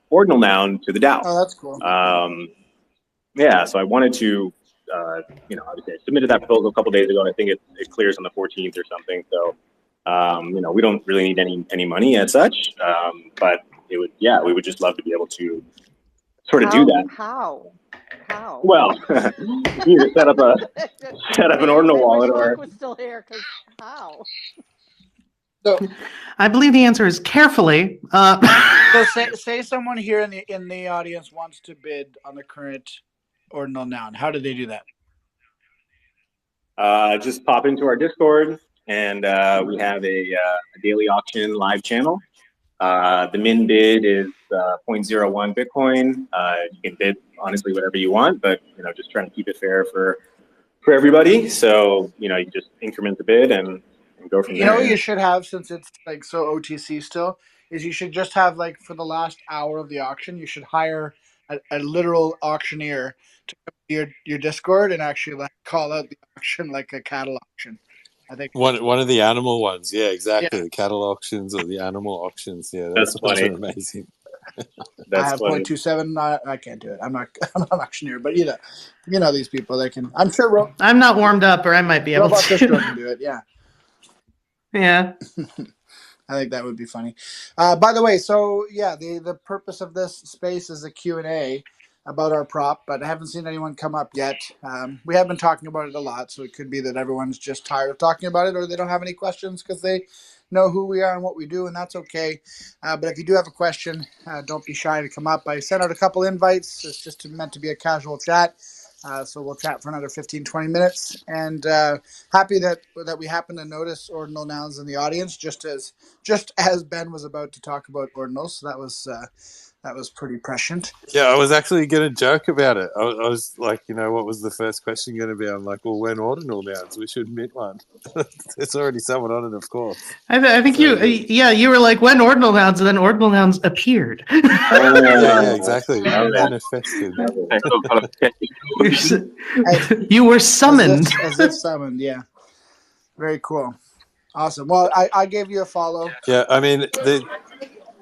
ordinal noun to the DAO. Oh, that's cool. So I wanted to obviously I submitted that proposal a couple days ago, and I think it clears on the 14th or something. So we don't really need any money as such, but we would just love to be able to sort of do that. How? Well, you need to set up an ordinal wallet, or was still here, because how? So, I believe the answer is carefully. So say someone here in the audience wants to bid on the current ordinal noun. How do they do that? Just pop into our Discord, and we have a daily auction live channel. The min bid is 0.01 Bitcoin. You can bid honestly whatever you want, but just trying to keep it fair for everybody. So you just increment the bid and go from there. What you should have, since it's like so OTC still, is you should just have, like, for the last hour of the auction, you should hire a literal auctioneer to come to your Discord and actually like call out the auction like a cattle auction. I think one of the animal ones, yeah, exactly. Yeah. The cattle auctions or the animal auctions, yeah, That's funny. Amazing. That's I have funny. 0.27. I can't do it. I'm not an auctioneer, but these people. They can. I'm sure. I'm not warmed up, or I might be able Robot to. Discord can do it. Yeah. Yeah. I think that would be funny. By the way, so yeah, the purpose of this space is a Q&A about our prop, but I haven't seen anyone come up yet. We have been talking about it a lot, so it could be that everyone's just tired of talking about it, or they don't have any questions because they know who we are and what we do, and that's okay. But if you do have a question, don't be shy to come up. I sent out a couple invites. It's just meant to be a casual chat. So we'll chat for another 15, 20 minutes. And happy that we happen to notice ordinal nouns in the audience, just as Ben was about to talk about ordinals. So That was pretty prescient. Yeah, I was actually going to joke about it. I was like, what was the first question going to be? I'm like, well, when ordinal nouns? We should admit one. There's already someone on it, of course. I think you were like, when ordinal nouns, and then ordinal nouns appeared. Yeah, exactly. Manifested. You were summoned. As if summoned, yeah. Very cool. Awesome. Well, I gave you a follow. Yeah, I mean,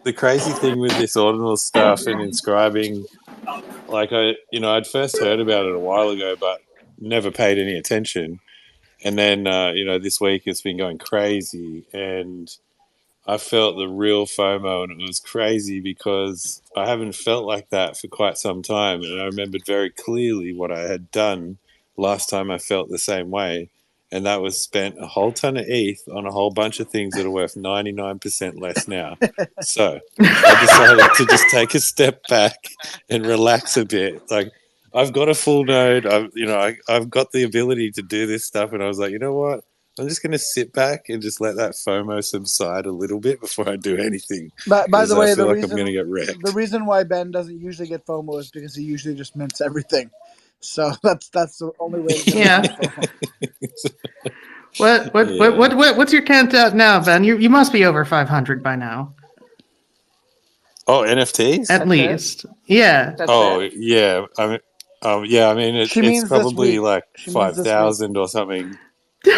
the crazy thing with this ordinal stuff and inscribing, like I'd first heard about it a while ago, but never paid any attention. And then, this week it's been going crazy, and I felt the real FOMO, and it was crazy because I haven't felt like that for quite some time. And I remembered very clearly what I had done last time I felt the same way. And that was spent a whole ton of ETH on a whole bunch of things that are worth 99% less now. So I decided to just take a step back and relax a bit. Like, I've got a full node. I've got the ability to do this stuff. And I was like, you know what? I'm just going to sit back and just let that FOMO subside a little bit before I do anything. But by the way, I feel like I'm going to get wrecked. The reason why Ben doesn't usually get FOMO is because he usually just mints everything. So that's the only way to get FOMO. What's your count out now, Ben? You must be over 500 by now. Oh, NFTs? At least. Yeah. Yeah. I mean, it's probably like 5,000 or something. Yeah,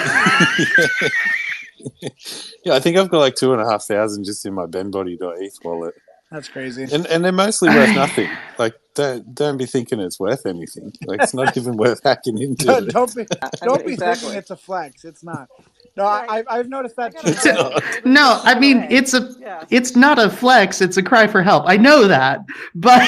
I think I've got like 2,500 just in my benbody.eth wallet. That's crazy. And they're mostly worth nothing. Like, don't be thinking it's worth anything. Like, it's not even worth hacking into. Don't be thinking it's a flex. It's not. No, I've noticed that too. No, I mean it's not a flex. It's a cry for help. I know that, but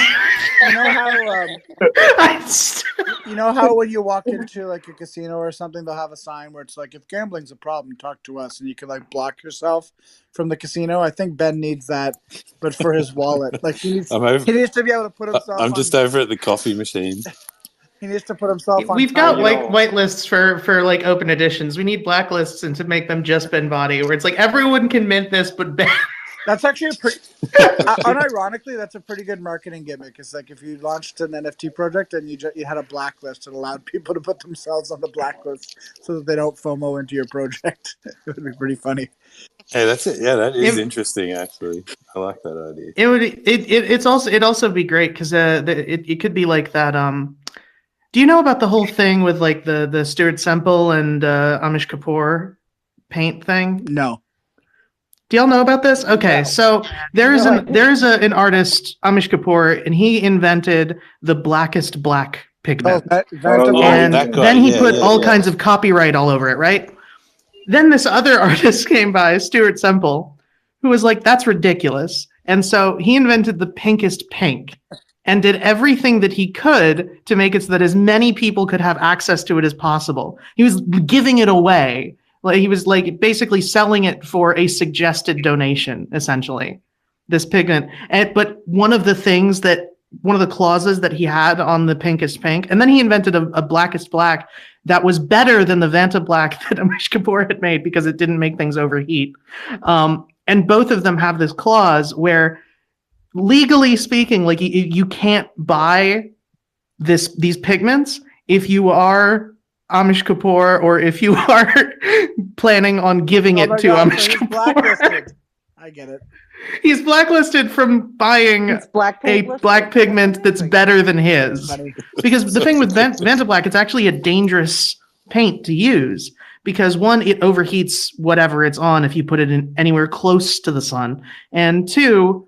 you know how when you walk into like a casino or something, they'll have a sign where it's like, if gambling's a problem, talk to us, and you can like block yourself from the casino. I think Ben needs that, but for his wallet. Like he needs to be able to put himself. I'm just over at the coffee machine. He needs to put himself on. We've got white lists for like open editions. We need blacklists and to make them just Ben Body, where it's like everyone can mint this, but Ben. That's actually unironically, that's a pretty good marketing gimmick. It's like if you launched an NFT project and you had a blacklist, it allowed people to put themselves on the blacklist so that they don't FOMO into your project. It would be pretty funny. Hey, that's it. Yeah, that is interesting. Actually, I like that idea. It'd also be great because it could be like that. Do you know about the whole thing with like the Stuart Semple and Amish Kapoor paint thing? No. Do y'all know about this? Okay, no. So there's an artist, Amish Kapoor, and he invented the blackest black pigment. Then he put all kinds of copyright all over it, right? Then this other artist came by, Stuart Semple, who was like, that's ridiculous. And so he invented the pinkest pink and did everything that he could to make it so that as many people could have access to it as possible. He was giving it away. Like he was like basically selling it for a suggested donation, essentially, this pigment. But one of the clauses that he had on the pinkest pink, and then he invented a blackest black that was better than the Vanta black that Amish Kapoor had made because it didn't make things overheat. And both of them have this clause where, legally speaking, like you can't buy these pigments if you are Amish Kapoor or if you are planning on giving it to Amish Kapoor. I get it. He's blacklisted from buying a black pigment that's better than his. Because the thing with Vanta Black, it's actually a dangerous paint to use. Because one, it overheats whatever it's on if you put it in anywhere close to the sun. And two,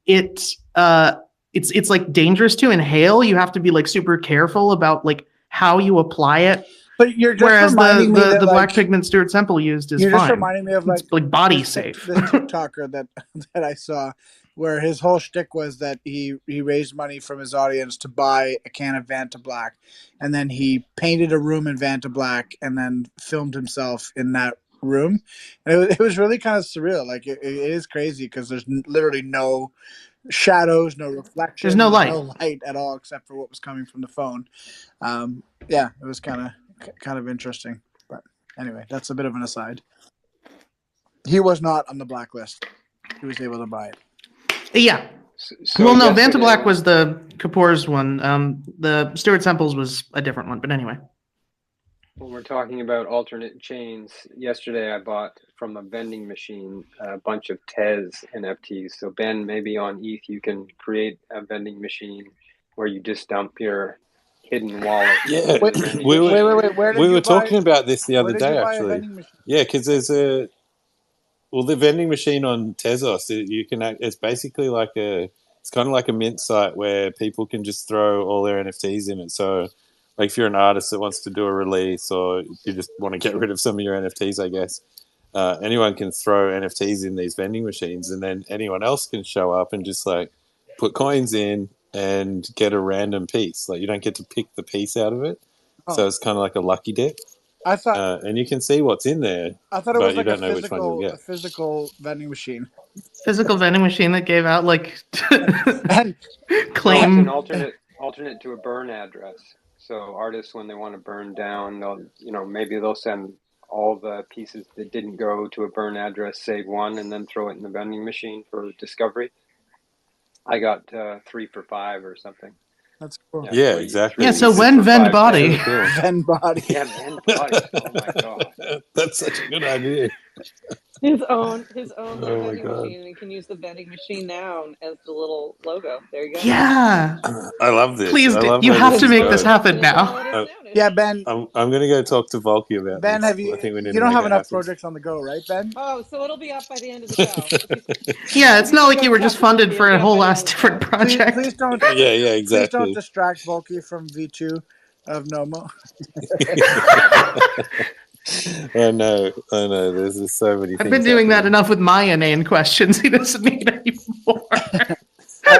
it's like dangerous to inhale. You have to be like super careful about like how you apply it. But you're just whereas reminding me that, the black pigment Stuart Semple used is you're fine. Just reminding me of it's like body safe. The TikToker that I saw, where his whole shtick was that he raised money from his audience to buy a can of Vanta Black, and then he painted a room in Vanta Black and then filmed himself in that room. And it was really kind of surreal. Like it is crazy because there's literally no shadows, no reflection. There's no light at all except for what was coming from the phone. Yeah, it was kind of interesting. But anyway, that's a bit of an aside. He was not on the blacklist. He was able to buy it. Yeah. So Well, no, Vantablack yesterday- was the Kapoor's one. The Stuart Semple's was a different one, but anyway. When we're talking about alternate chains, yesterday I bought from a vending machine a bunch of Tez NFTs. So Ben, maybe on ETH you can create a vending machine where you just dump your hidden wallet. Yeah, Wait, we were Where did we you were buy? talking about this the Where other did you day, buy a actually. vending machine? Yeah, because there's the vending machine on Tezos. You can it's basically like it's kind of like a mint site where people can just throw all their NFTs in it. So, like if you're an artist that wants to do a release, or you just want to get rid of some of your NFTs, I guess anyone can throw NFTs in these vending machines, and then anyone else can show up and just like put coins in and get a random piece. Like you don't get to pick the piece out of it, so it's kind of like a lucky dip. I thought, and you can see what's in there. it was but you like don't know which one you'll get. a physical vending machine. Physical vending machine that gave out like And claim. No, it's an alternate to a burn address. So artists, when they want to burn down, maybe they'll send all the pieces that didn't go to a burn address, save one, and then throw it in the vending machine for discovery. I got 3 for $5 or something. That's cool. Yeah, exactly. Yeah, so when Vend Body. Vend Body. Yeah, Vend Body. Oh my god. That's such a good idea. His own vending God. machine, and you can use the vending machine noun as the little logo. There you go. Yeah. I love this. Please, I love you where have this to is make going. this happen now. Yeah, Ben. I'm going to go talk to Volky about Ben, this. have you? I think we need You to don't make have it enough happen. projects on the go, right, Ben? Oh, so it'll be up by the end of the show. Yeah, it's not like you were just funded for a whole last different project. Please don't. Yeah, Please exactly. don't distract Volky from V2 of NOMO. I know. There's just so many things. I've been doing that enough with my inane questions. He doesn't need any more.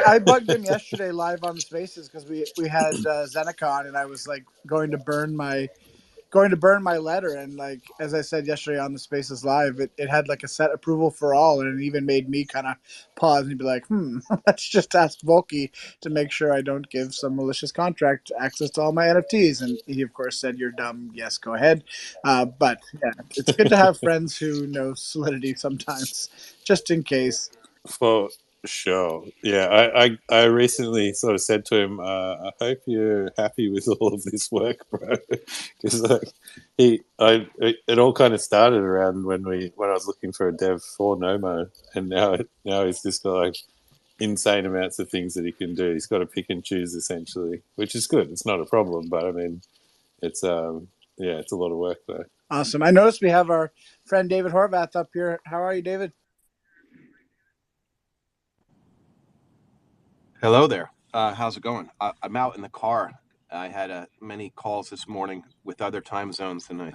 I bugged him yesterday live on the Spaces because we had Zenecon, and I was like going to burn my letter, and like as I said yesterday on the Spaces live, it had like a set approval for all, and it even made me kind of pause and be like, let's just ask Volky to make sure I don't give some malicious contract access to all my NFTs. And he of course said, "You're dumb. Yes, go ahead." But yeah, it's good to have friends who know Solidity sometimes, just in case. For sure. Yeah, I recently sort of said to him, I hope you're happy with all of this work, bro. Because like it all kind of started around when I was looking for a dev for NOMO, and now he's just got like insane amounts of things that he can do. He's got to pick and choose essentially, which is good. It's not a problem, but I mean, it's it's a lot of work though. Awesome. I noticed we have our friend David Horvath up here. How are you, David? Hello there. How's it going? I'm out in the car. I had many calls this morning with other time zones, and I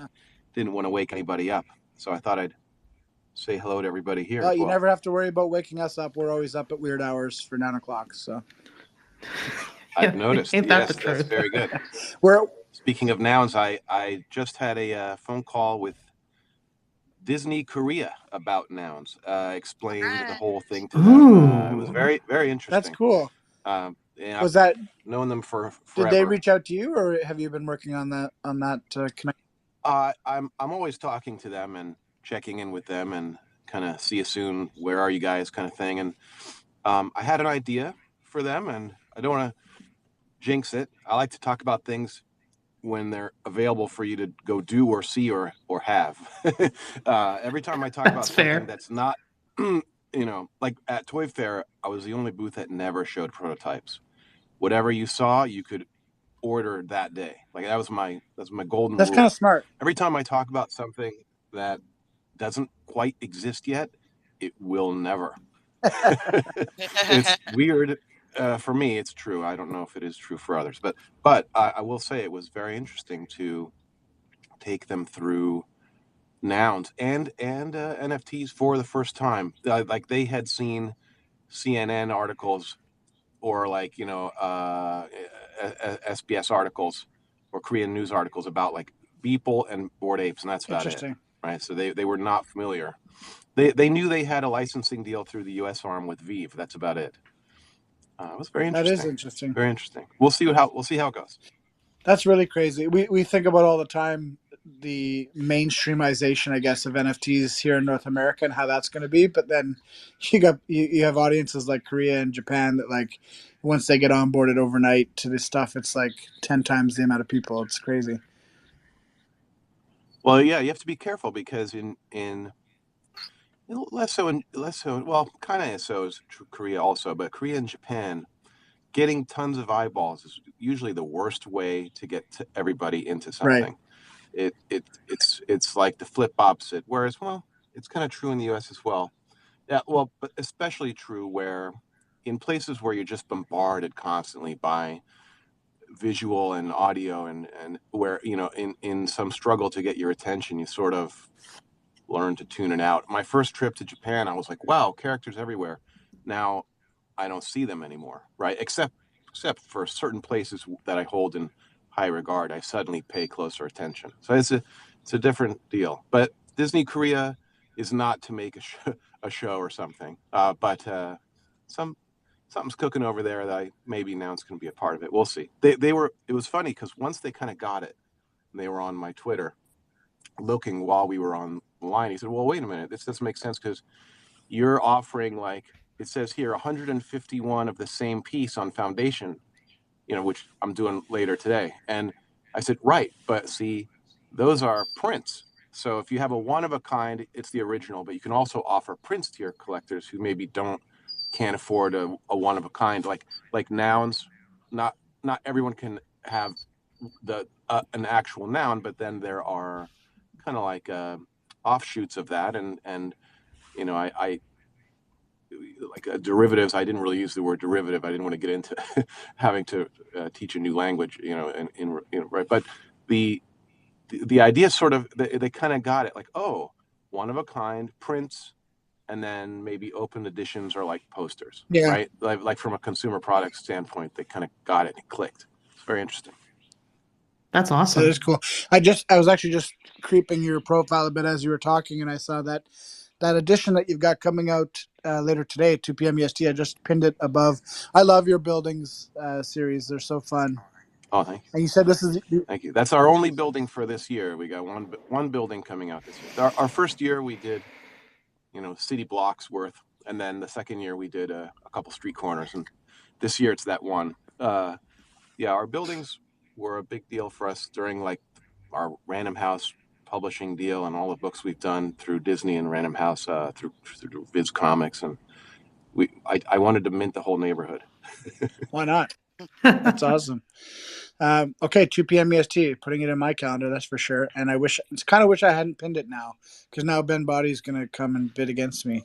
didn't want to wake anybody up. So I thought I'd say hello to everybody here. Well, you never have to worry about waking us up. We're always up at weird hours for 9 o'clock. So I've noticed. Ain't that Yes, the truth? that's very good. Speaking of nouns, I just had a phone call with Disney Korea about nouns. Explained the whole thing to them. It was very, very interesting. That's cool. Was that known them for Did forever. they reach out to you, or have you been working on that connect? I'm always talking to them and checking in with them and kind of see you soon. Where are you guys? Kind of thing. And I had an idea for them, and I don't want to jinx it. I like to talk about things when they're available for you to go do or see or have. Every time I talk about something that's not, like at Toy Fair, I was the only booth that never showed prototypes. Whatever you saw, you could order that day. Like that's my golden rule. That's kind of smart. Every time I talk about something that doesn't quite exist yet, it will never. It's weird. For me, it's true. I don't know if it is true for others, but I will say it was very interesting to take them through nouns and NFTs for the first time. Like they had seen CNN articles or like SBS articles or Korean news articles about like Beeple and Bored Apes, and that's about it. Right? So they were not familiar. They knew they had a licensing deal through the U.S. arm with Vive. That's about it. It was very interesting. That is interesting. Very interesting. We'll see how it goes. That's really crazy. We think about all the time the mainstreamization, I guess, of NFTs here in North America and how that's going to be. But then you have audiences like Korea and Japan that, like, once they get onboarded overnight to this stuff, it's like 10 times the amount of people. It's crazy. Well, yeah, you have to be careful because in less so, well, kind of so is Korea also, but Korea and Japan, getting tons of eyeballs is usually the worst way to get everybody into something. Right. It's like the flip opposite. Whereas, well, it's kind of true in the U.S. as well. Yeah, well, but especially true where in places where you're just bombarded constantly by visual and audio and where, in some struggle to get your attention, you sort of learn to tune it out. My first trip to Japan, I was like, wow, characters everywhere. Now I don't see them anymore, right? Except for certain places that I hold in high regard, I suddenly pay closer attention. So it's a different deal. But Disney Korea is not to make a show or something, but something's cooking over there that I maybe now it's going to be a part of it. We'll see. It was funny because once they kind of got it, and they were on my Twitter looking while we were on the line. He said, well, wait a minute, this doesn't make sense because you're offering, like it says here, 151 of the same piece on Foundation, which I'm doing later today. And I said, right, but see, those are prints. So if you have a one of a kind, it's the original, but you can also offer prints to your collectors who maybe can't afford a one of a kind, like nouns. Not everyone can have an actual noun, but then there are kind of like offshoots of that, and I like derivatives. I didn't really use the word derivative. I didn't want to get into having to teach a new language, right. But the idea sort of they kind of got it, like, oh, one of a kind prints, and then maybe open editions or like posters, right? Like from a consumer product standpoint, they kind of got it and it clicked. It's very interesting. That's awesome. That is cool. I was actually just creeping your profile a bit as you were talking, and I saw that edition that you've got coming out later today at 2 p.m. EST. I just pinned it above. I love your buildings series. They're so fun. Oh, thank you. And you said this is... Thank you. That's our only building for this year. We got one building coming out this year. Our first year we did, city blocks worth, and then the second year we did a couple street corners, and this year it's that one. Our buildings were a big deal for us during like our Random House publishing deal and all the books we've done through Disney and Random House through Viz Comics, and I wanted to mint the whole neighborhood. Why not? That's awesome. Okay, 2 p.m. EST, putting it in my calendar, that's for sure. And I wish I hadn't pinned it now, because now Ben Body's going to come and bid against me.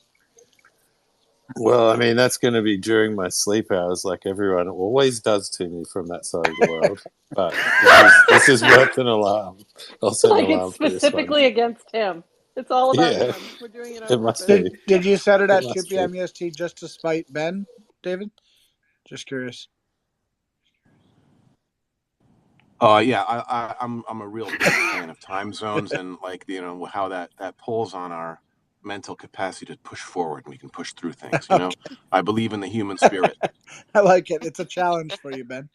Well, I mean, that's going to be during my sleep hours, like everyone always does to me from that side of the world. But this is worth an alarm. I'll set an alarm it's specifically against him. It's all about him. We're doing it on purpose. Did you set it at 2 p.m. EST just to spite Ben, David? Just curious. Yeah, I'm a real big fan of time zones and like how that pulls on our mental capacity to push forward, and we can push through things. I believe in the human spirit. I like it. It's a challenge for you, Ben.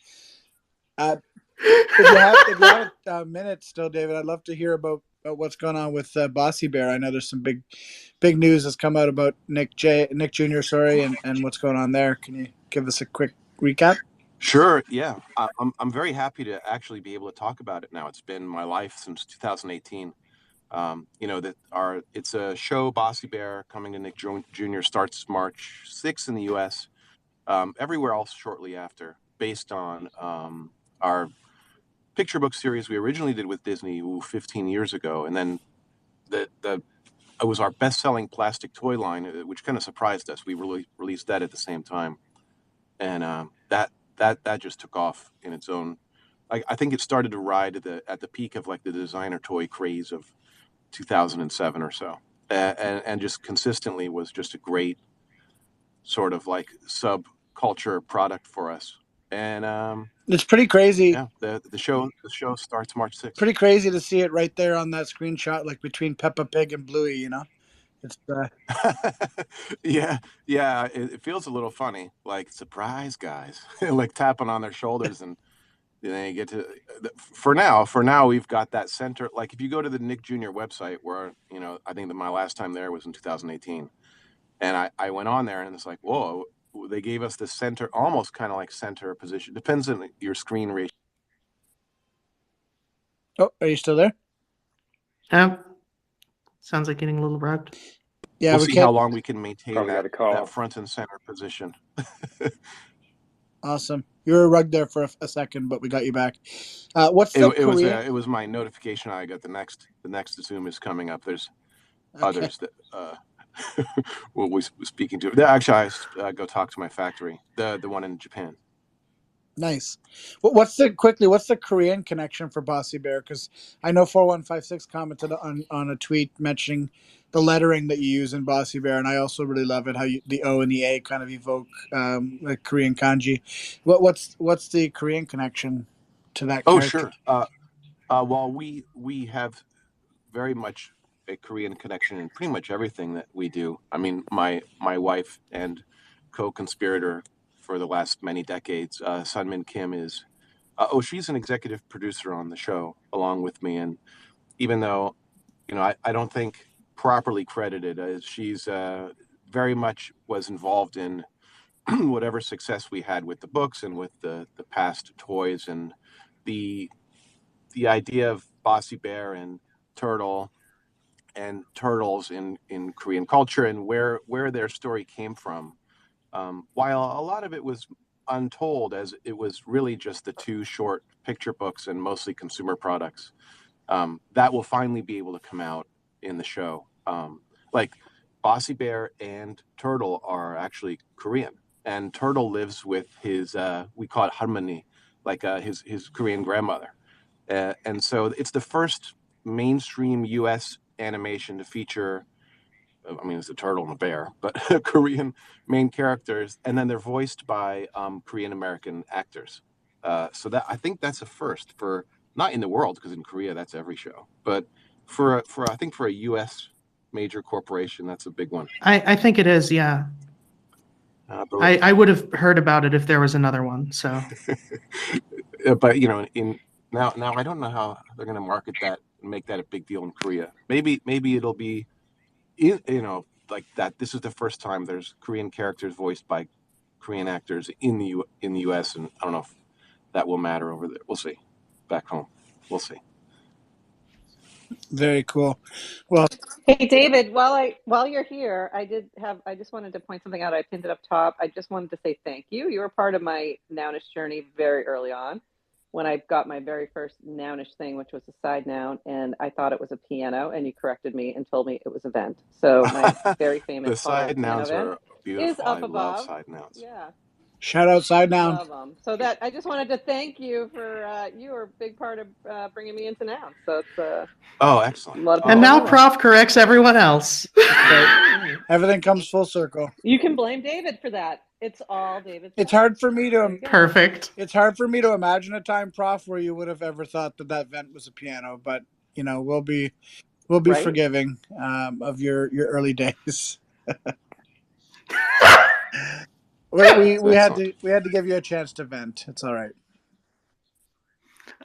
If you have a minute still, David, I'd love to hear about what's going on with Bossy Bear. I know there's some big news that's come out about Nick Jr. And what's going on there. Can you give us a quick recap? Sure. Yeah, I'm very happy to actually be able to talk about it now. It's been my life since 2018. It's a show, Bossy Bear, coming to Nick Jr. starts March 6th in the U.S. Everywhere else shortly after, based on our picture book series we originally did with Disney 15 years ago, and then it was our best-selling plastic toy line, which kind of surprised us. We really released that at the same time, and that just took off in its own. I think it started to ride at the peak of like the designer toy craze of 2007 or so, and just consistently was just a great sort of like subculture product for us. And it's pretty crazy. Yeah, the show starts March 6th. Pretty crazy to see it right there on that screenshot, like between Peppa Pig and Bluey. It's yeah, it feels a little funny, like surprise guys, like tapping on their shoulders and then you get to for now we've got that center. Like if you go to the Nick Jr. website, where I think that my last time there was in 2018, and I went on there and it's like, whoa, they gave us the center, almost kind of like center position. Depends on your screen ratio. Oh, are you still there? Sounds like getting a little rugged. Yeah, we'll see how long we can maintain that front and center position. Awesome. You were rugged there for a second, but we got you back. What's the Korean? It was my notification. I got the next Zoom is coming up. There's others that we'll be speaking to. Actually, I go talk to my factory, the one in Japan. Nice. What's the Korean connection for Bossy Bear? Because I know 4156 commented on a tweet mentioning the lettering that you use in Bossy Bear, and I also really love it how the O and the A kind of evoke like Korean kanji. What's the Korean connection to that character? Sure. Well, we have very much a Korean connection in pretty much everything that we do. I mean, my wife and co-conspirator for the last many decades, Sunmin Kim, is she's an executive producer on the show along with me, and even though I don't think properly credited, as she's very much was involved in whatever success we had with the books and with the past toys, and the idea of Bossy Bear and Turtle and turtles in Korean culture and where their story came from. While a lot of it was untold, as it was really just the 2 short picture books and mostly consumer products, that will finally be able to come out in the show. Like Bossy Bear and Turtle are actually Korean, and Turtle lives with his we call it harmony, like his Korean grandmother, and so it's the first mainstream U.S. animation to feature. I mean, it's a turtle and a bear, but Korean main characters, and then they're voiced by Korean American actors. So that I think that's a first for not in the world, because in Korea that's every show, but for I think for a U.S. major corporation, that's a big one. I think it is, yeah. I would have heard about it if there was another one. So, but now I don't know how they're going to market that and make that a big deal in Korea. Maybe it'll be, like that. This is the first time there's Korean characters voiced by Korean actors in the U.S. and I don't know if that will matter over there. We'll see. Back home, we'll see. Very cool. Well, hey David, while you're here, I just wanted to point something out. I pinned it up top. I just wanted to say thank you. You were part of my Nounish journey very early on, when I got my very first Nounish thing, which was a side noun, and I thought it was a piano, and you corrected me and told me it was a vent. So my very famous the side nouns are beautiful. Is up above. I love side nouns. Yeah. Shout out side noun. Love them. So that I just wanted to thank you for you were a big part of bringing me into nouns. So it's excellent. And now Prof corrects everyone else. Everything comes full circle. You can blame David for that. It's all David's. It's hard for me to perfect. It's hard for me to imagine a time, Prof, where you would have ever thought that vent was a piano. But we'll be right? Forgiving of your early days. we had to give you a chance to vent. It's all right.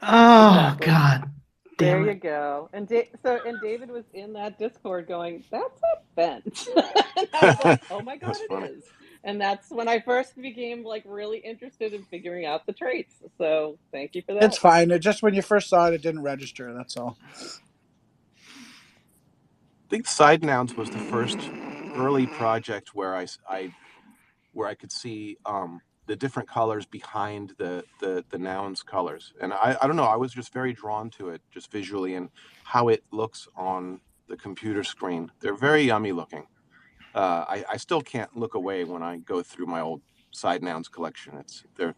Oh exactly. God. There you go. And David was in that Discord going, "That's a vent." And I was like, "Oh my God, it is." And that's when I first became really interested in figuring out the traits. So thank you for that. It's fine. Just when you first saw it, it didn't register. That's all. I think side nouns was the first early project where I could see the different colors behind the nouns colors, and I don't know, I was just very drawn to it just visually and how it looks on the computer screen. They're very yummy looking. I still can't look away when I go through my old side nouns collection. They're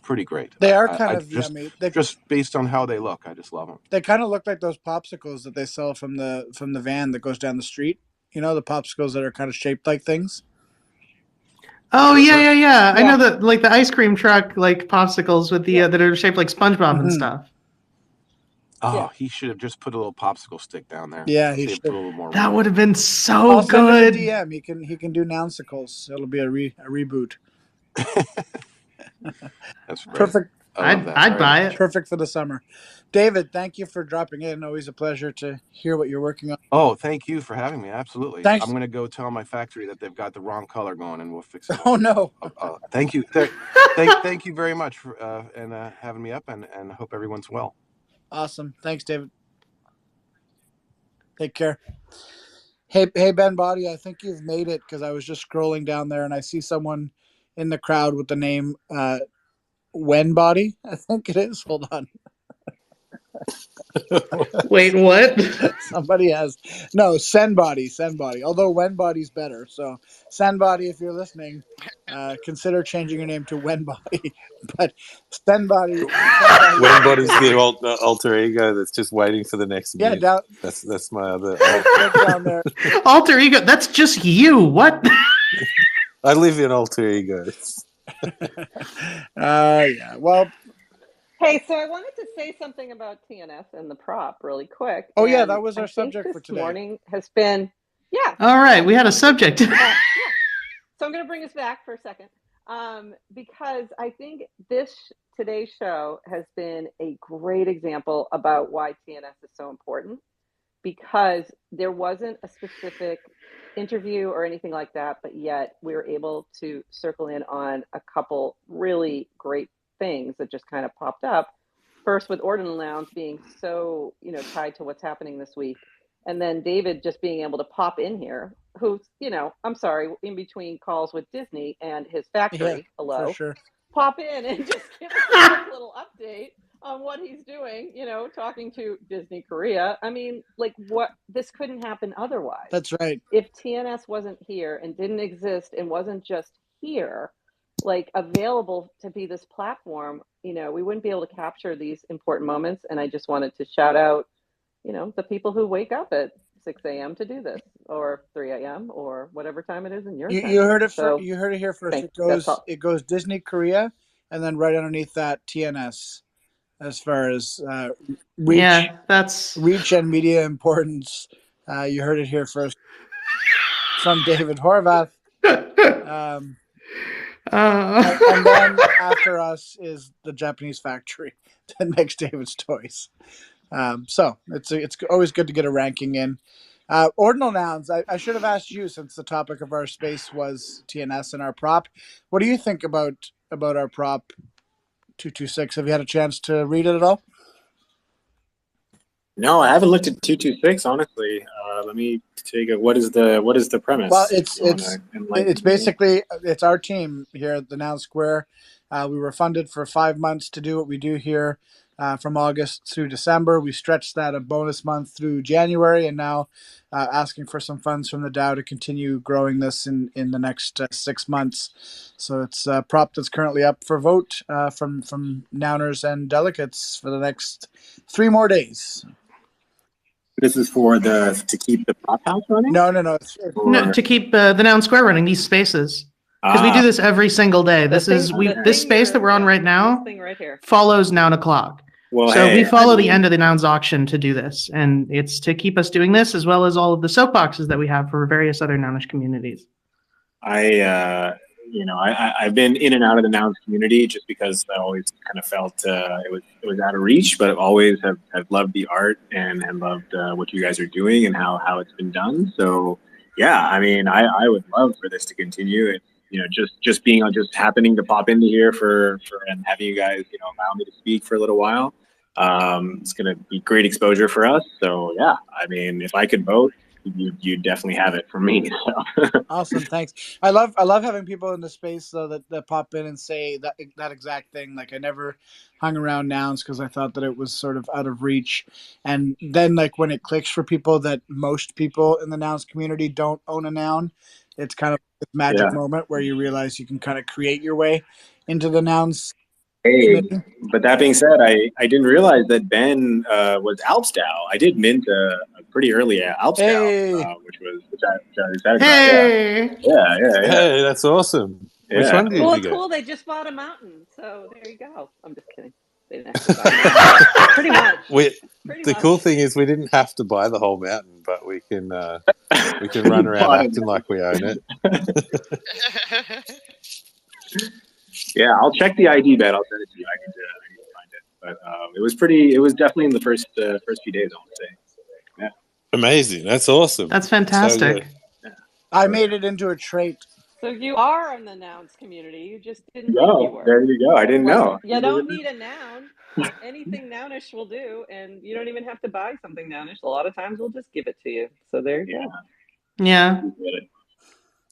pretty great. They are kind of yummy. Just based on how they look, I just love them. They kind of look like those popsicles that they sell from the van that goes down the street. The popsicles that are kind of shaped like things. Oh yeah. I know that, like the ice cream truck, like popsicles with the that are shaped like SpongeBob and stuff. Oh, he should have just put a little popsicle stick down there. Yeah, he should. Put a little more that would have been so I'll good. Send him a DM. He can do nounsicles. It'll be a reboot. That's great. I love that. I'd buy it. Perfect for the summer. David, thank you for dropping in. Always a pleasure to hear what you're working on. Oh, thank you for having me. Absolutely. Thanks. I'm going to go tell my factory that they've got the wrong color going, and we'll fix it. Oh no. Thank you. Thank you very much for having me up, and hope everyone's well. Awesome. Thanks, David. Take care. Hey, Ben Body, I think you've made it because I was just scrolling down there and I see someone in the crowd with the name When Body. I think it is. Hold on. Wait, what? Somebody has Send Body. Although When Body's better. So Send Body, if you're listening, consider changing your name to When Body. But Send Body. When Body's the alter ego that's just waiting for the next Yeah, minute. That's my other down there. Alter ego. That's just you. What? I live in alter egos. Yeah. Well. Hey, so I wanted to say something about TNS and the prop really quick. Oh, yeah, that was our subject for today. This morning has been, All right, we had a subject. So I'm going to bring us back for a second because I think today's show has been a great example about why TNS is so important, because there wasn't a specific interview or anything like that, but yet we were able to circle in on a couple really great things that just kind of popped up. First, with ordinal nouns being so, tied to what's happening this week. And then David just being able to pop in here, who's, I'm sorry, in between calls with Disney and his factory, for sure. Pop in and just give us a little update on what he's doing, talking to Disney Korea. I mean, this couldn't happen otherwise. That's right. If TNS wasn't here and didn't exist and wasn't just here, available to be this platform, we wouldn't be able to capture these important moments. And I just wanted to shout out, the people who wake up at 6 a.m. to do this, or 3 a.m. or whatever time it is in your time. You heard it. You heard it here first. Thanks. It goes Disney Korea, and then right underneath that TNS, as far as reach and media importance. You heard it here first from David Horvath. And then after us is the Japanese factory that makes David's toys. So it's always good to get a ranking in. Ordinal nouns. I should have asked you, since the topic of our space was TNS and our prop. What do you think about our prop 226? Have you had a chance to read it at all? No, I haven't looked at 226, honestly. Let me take it. What is the premise? Well, it's basically it's our team here at the Noun Square. We were funded for 5 months to do what we do here, from August through December. We stretched that a bonus month through January, and now asking for some funds from the DAO to continue growing this in the next 6 months. So it's a prop that's currently up for vote from Nouners and delegates for the next 3 more days. This is for to keep the prop house running? No, to keep the Noun Square running, these spaces. Because we do this every single day. This space that we're on right now follows Noun O'Clock. Well, so we follow the end of the Nouns auction to do this. And it's to keep us doing this, as well as all of the soapboxes that we have for various other Nounish communities. I've been in and out of the Nouns community just because I always kind of felt it was out of reach, but I've always have loved the art and loved what you guys are doing and how it's been done. So yeah, I mean, I would love for this to continue. And just happening to pop into here for and having you guys allow me to speak for a little while. It's going to be great exposure for us. So yeah, I mean, if I could vote, you definitely have it from me. So. Awesome, thanks. I love having people in the space though that pop in and say that exact thing. Like, I never hung around nouns because I thought that it was sort of out of reach, and then when it clicks for people that most people in the nouns community don't own a noun, it's kind of a magic moment where you realize you can kind of create your way into the nouns. Hey, but that being said, I didn't realize that Ben was NounsDAO. I did mint a pretty early NounsDAO, which I was excited about. Yeah. Hey, that's awesome. Yeah. Which one do you it's cool. They just bought a mountain, so there you go. I'm just kidding. They didn't have to buy pretty much. Cool thing is we didn't have to buy the whole mountain, but we can run around acting like we own it. Yeah, I'll check the ID, Ben. I'll send it to you. I can But it was pretty. It was definitely in the first few days, I want to say. Yeah. Amazing. That's awesome. That's fantastic. So Yeah. I made it into a trait. So you are in the nouns community. You just didn't think you No, were. there you go. I didn't Well, know. you don't need a noun. Anything nounish will do, and you don't even have to buy something nounish. A lot of times we'll just give it to you. So there you go. Yeah.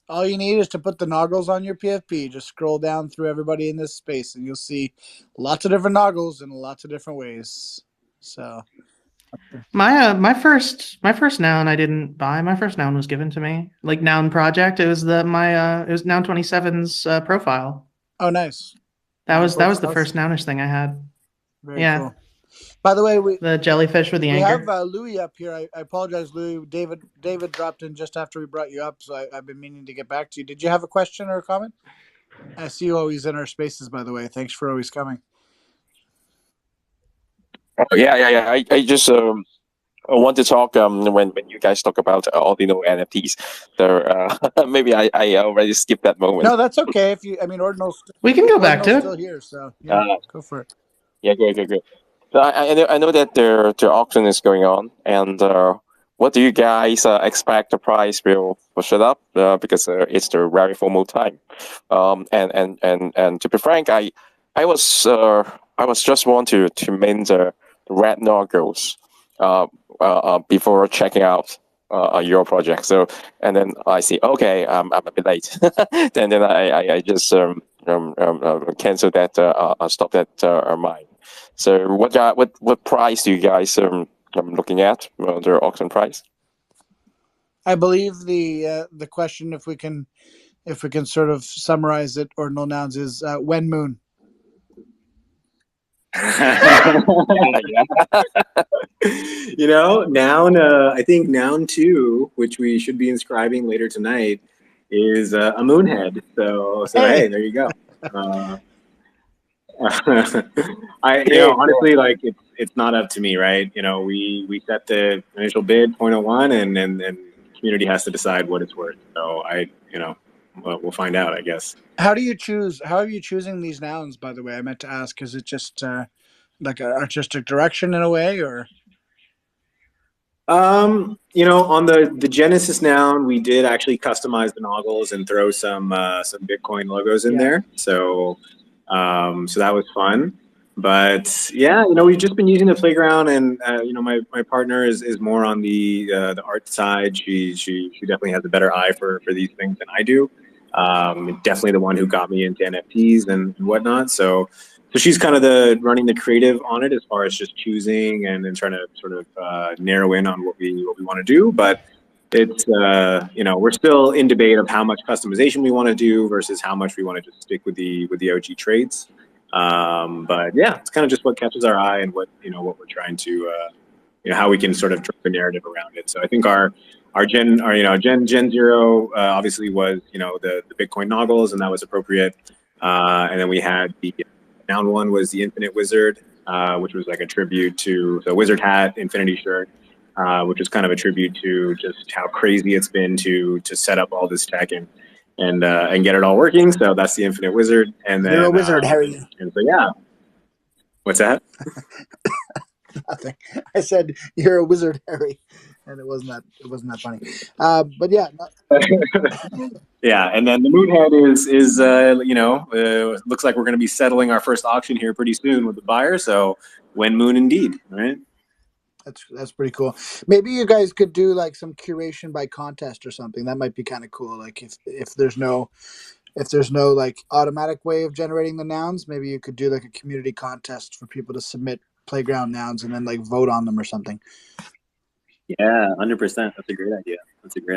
All you need is to put the noggles on your PFP. Just scroll down through everybody in this space, and you'll see lots of different noggles in lots of different ways. So My first noun I didn't buy. My first noun was given to me. Like Noun Project. It was it was Noun 27's profile. oh, nice. That was the Profiles. first nounish thing I had. Very Yeah. cool. By the way, The jellyfish with the we anchor. have Louis up here. I apologize, Louis. David dropped in just after we brought you up, so I've been meaning to get back to you. Did you have a question or a comment? I see you always in our spaces, by the way. Thanks for always coming. Oh, yeah. I just I want to talk when you guys talk about Ordinal NFTs. There, maybe I already skipped that moment. No, that's okay. If you, I mean, Ordinal's We can go back to still it. here, so yeah, go for it. Yeah, great. So I know that their auction is going on, and what do you guys expect the price will push it up? Because it's the very FOMO time. And to be frank, I was just want to mint the red noggles before checking out your project. So and then I see, okay, I'm a bit late. then I just cancel that. Stop that mine. So what price do you guys looking at the auction price? I believe the question, if we can sort of summarize it, Ordinal nouns is when moon. You know, noun. I think noun 2, which we should be inscribing later tonight, is a moonhead. So hey, there you go. Honestly, like it's not up to me, right? You know, we set the initial bid 0.01, and community has to decide what it's worth. So we'll find out, I guess. How do you choose? How are you choosing these nouns? By the way, I meant to ask. Is it just like an artistic direction in a way, or? On the Genesis noun, we did actually customize the noggles and throw some Bitcoin logos in there. So that was fun. But yeah, we've just been using the playground, and my partner is more on the art side. She definitely has a better eye for these things than I do. Definitely the one who got me into NFTs and whatnot. So she's kind of running the creative on it, as far as just choosing and trying to sort of narrow in on what we want to do. But it's we're still in debate of how much customization we want to do versus how much we want to just stick with the OG traits. But yeah, it's kind of just what catches our eye and what we're trying to how we can sort of drive a narrative around it. So I think our Gen 0 obviously was the Bitcoin noggles, and that was appropriate. And then we had the noun 1 was the Infinite Wizard, which was like a tribute to the wizard hat, infinity shirt, which is kind of a tribute to just how crazy it's been to set up all this tech and get it all working. So that's the Infinite Wizard. And then You're a wizard, Harry. And so yeah, what's that? Nothing. I said you're a wizard, Harry, and it wasn't that funny. But yeah. Yeah, and then the Moonhead is looks like we're going to be settling our first auction here pretty soon with the buyer. So when moon indeed, right? That's pretty cool. Maybe you guys could do like some curation by contest or something. That might be kind of cool. Like if there's no like automatic way of generating the nouns, maybe you could do like a community contest for people to submit playground nouns and then like vote on them or something. Yeah, 100%. That's a great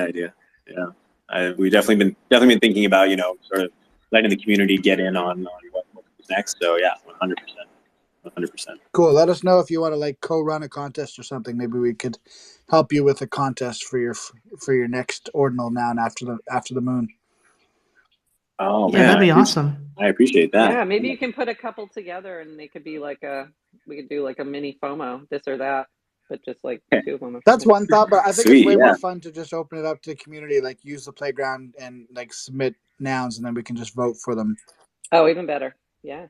idea. Yeah, we've definitely been thinking about sort of letting the community get in on what's next. So yeah, 100%. Cool. Let us know if you want to like co-run a contest or something. Maybe we could help you with a contest for your next ordinal noun after the moon. Oh yeah, that'd be awesome. I appreciate that. Yeah, maybe you can put a couple together, and they could be like we could do like a mini FOMO, this or that, but just like 2 of them. That's one thought, but I think it's way more fun to just open it up to the community, like use the playground and like submit nouns, and then we can just vote for them. Oh, even better. Yeah.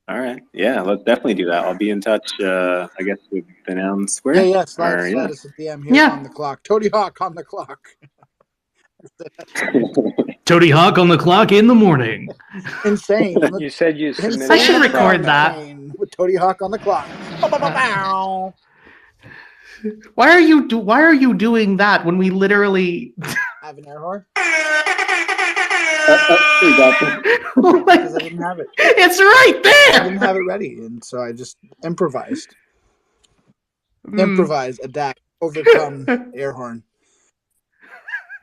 All right. Yeah, let's definitely do that. I'll be in touch, I guess, with the Noun Square. Yeah, slide us a DM here on the clock. Tony Hawk on the clock. Tony Hawk on the clock in the morning. Insane. You said you submitted. I should record that. With Tony Hawk on the clock. Why are you doing that when we literally have an air horn? Because I didn't have it. It's right there. I didn't have it ready, and so I just improvised. Improvise, adapt, overcome, air horn.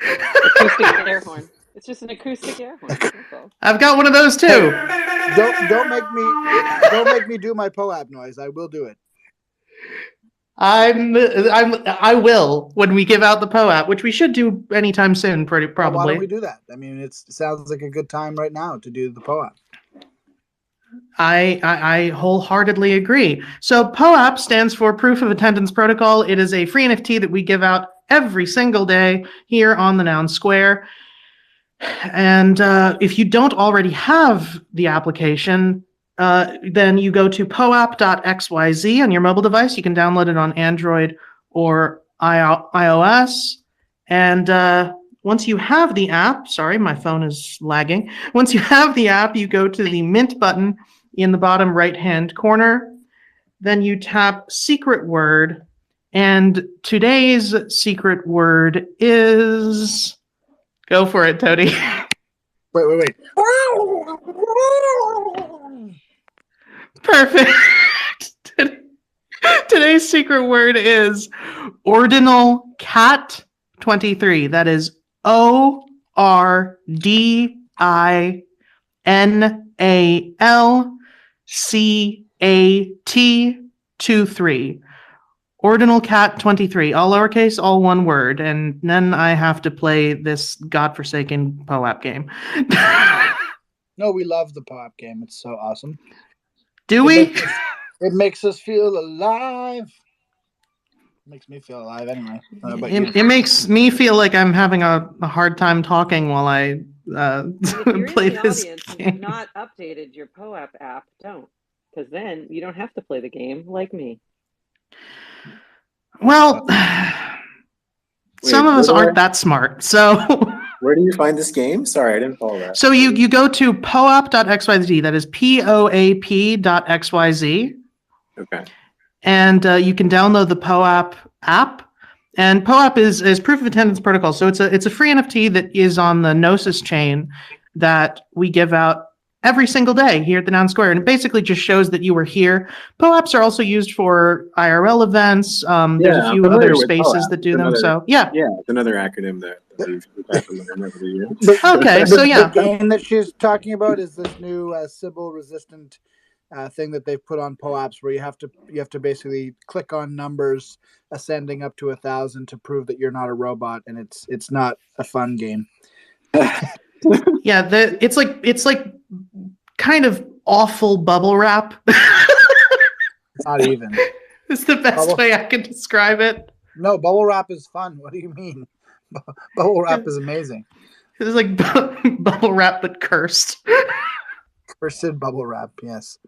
Acoustic air horn. It's just an acoustic air horn. I've got one of those too. Don't make me do my POAP noise. I will do it. I will when we give out the POAP, which we should do anytime soon, probably. Why don't we do that? I mean, it sounds like a good time right now to do the POAP. I wholeheartedly agree. So POAP stands for Proof of Attendance Protocol. It is a free NFT that we give out every single day here on the Noun Square. And if you don't already have the application, then you go to poap.xyz on your mobile device. You can download it on Android or iOS. And once you have the app, sorry, my phone is lagging. Once you have the app, you go to the Mint button in the bottom right-hand corner. Then you tap Secret Word. And today's secret word is... Go for it, Toady. Wait. Perfect. Today's secret word is Ordinal Cat 23. That is ORDINALCAT 23. Ordinal Cat 23, all lowercase, all one word, and then I have to play this godforsaken POAP game. No, we love the POAP game. It's so awesome. Do we? It makes us feel alive. It makes me feel alive anyway. It makes me feel like I'm having a hard time talking while I play this game. If you've not updated your POAP app, don't. Because then you don't have to play the game like me. Well, some of us aren't that smart, so... Where do you find this game? Sorry, I didn't follow that. So you go to poap.xyz, that is POAP.xyz. Okay. And you can download the POAP app. And POAP is Proof of Attendance Protocol, so it's a free NFT that is on the Gnosis chain that we give out every single day here at the Noun Square, and it basically just shows that you were here. POAPs are also used for IRL events. There's a few other spaces that do them. So yeah, it's another acronym that we've over the years. Okay, so yeah, the game that she's talking about is this new Sybil resistant thing that they've put on POAPs, where you have to basically click on numbers ascending up to 1,000 to prove that you're not a robot, and it's not a fun game. Yeah, it's like kind of awful bubble wrap. Not even. It's the best way I can describe it. No, bubble wrap is fun. What do you mean? Bubble wrap is amazing. It's like bubble wrap but cursed. Cursed bubble wrap, yes.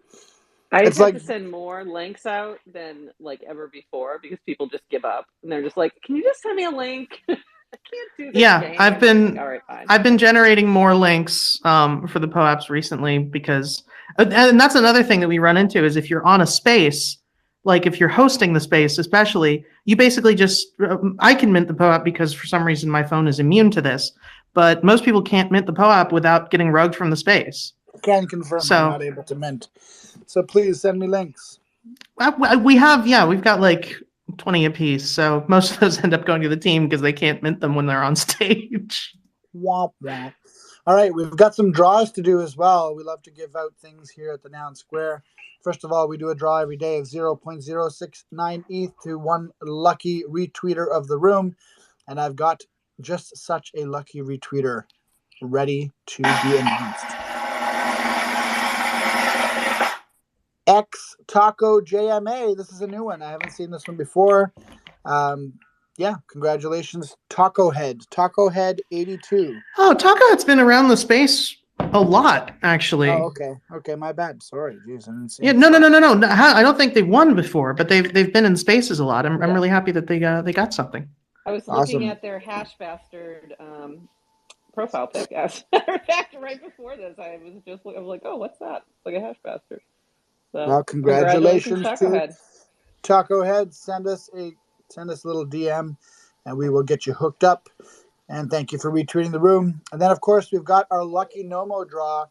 I have to send more links out than like ever before because people just give up and they're just like, "Can you just send me a link?" I can't do this. Yeah, game. I've been All right, fine. I've been generating more links for the POAPs recently because, and that's another thing that we run into is if you're on a space, like if you're hosting the space, especially, you basically just I can mint the POAP because for some reason my phone is immune to this, but most people can't mint the POAP without getting rugged from the space. Can confirm I'm not able to mint. So please send me links. We've got like 20 apiece, so most of those end up going to the team because they can't mint them when they're on stage. Womp womp. All right, we've got some draws to do as well. We love to give out things here at the Noun Square. First of all, we do a draw every day of 0.069 ETH to one lucky retweeter of the room, and I've got just such a lucky retweeter ready to be announced. X Taco JMA. This is a new one. I haven't seen this one before. Congratulations, Taco Head 82. Oh, Taco Head's been around the space A lot, actually. Oh, okay. Okay, my bad. Sorry. Jeez, I didn't see Yeah, it. no. I don't think they've won before, but they've been in spaces a lot. I'm really happy that they got something. I was Awesome. looking at their hash bastard profile pic. As a matter of fact, right before this, I was like, oh, what's that? It's like a hash bastard. So, Well, congratulations Taco to Head. Taco Head. Send us a little DM, and we will get you hooked up. And thank you for retweeting the room. And then, of course, we've got our lucky NOMO draw.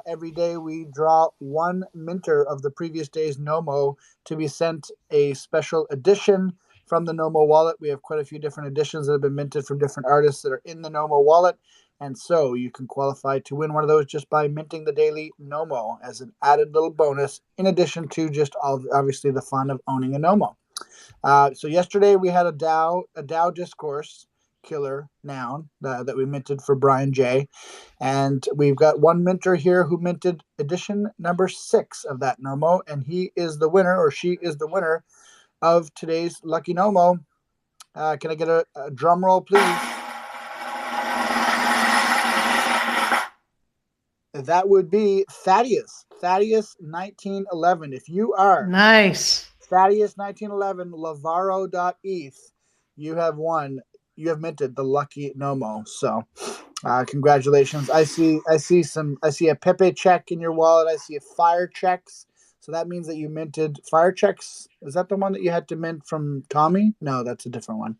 Every day we draw one minter of the previous day's NOMO to be sent a special edition from the NOMO wallet. We have quite a few different editions that have been minted from different artists that are in the NOMO wallet. And so you can qualify to win one of those just by minting the daily NOMO as an added little bonus, in addition to just obviously the fun of owning a NOMO. So yesterday we had a DAO discourse killer noun that we minted for Brian J. And we've got one minter here who minted edition number 6 of that NOMO, and he is the winner, or she is the winner of today's lucky NOMO. Can I get a drum roll, please? That would be Thaddeus 1911. If you are nice Thaddeus 1911 Lavaro.eth, you have won. You have minted the lucky NOMO. So congratulations. I see a Pepe check in your wallet. I see a Fire Checks. So that means that you minted Fire Checks. Is that the one that you had to mint from Tommy? No, that's a different one.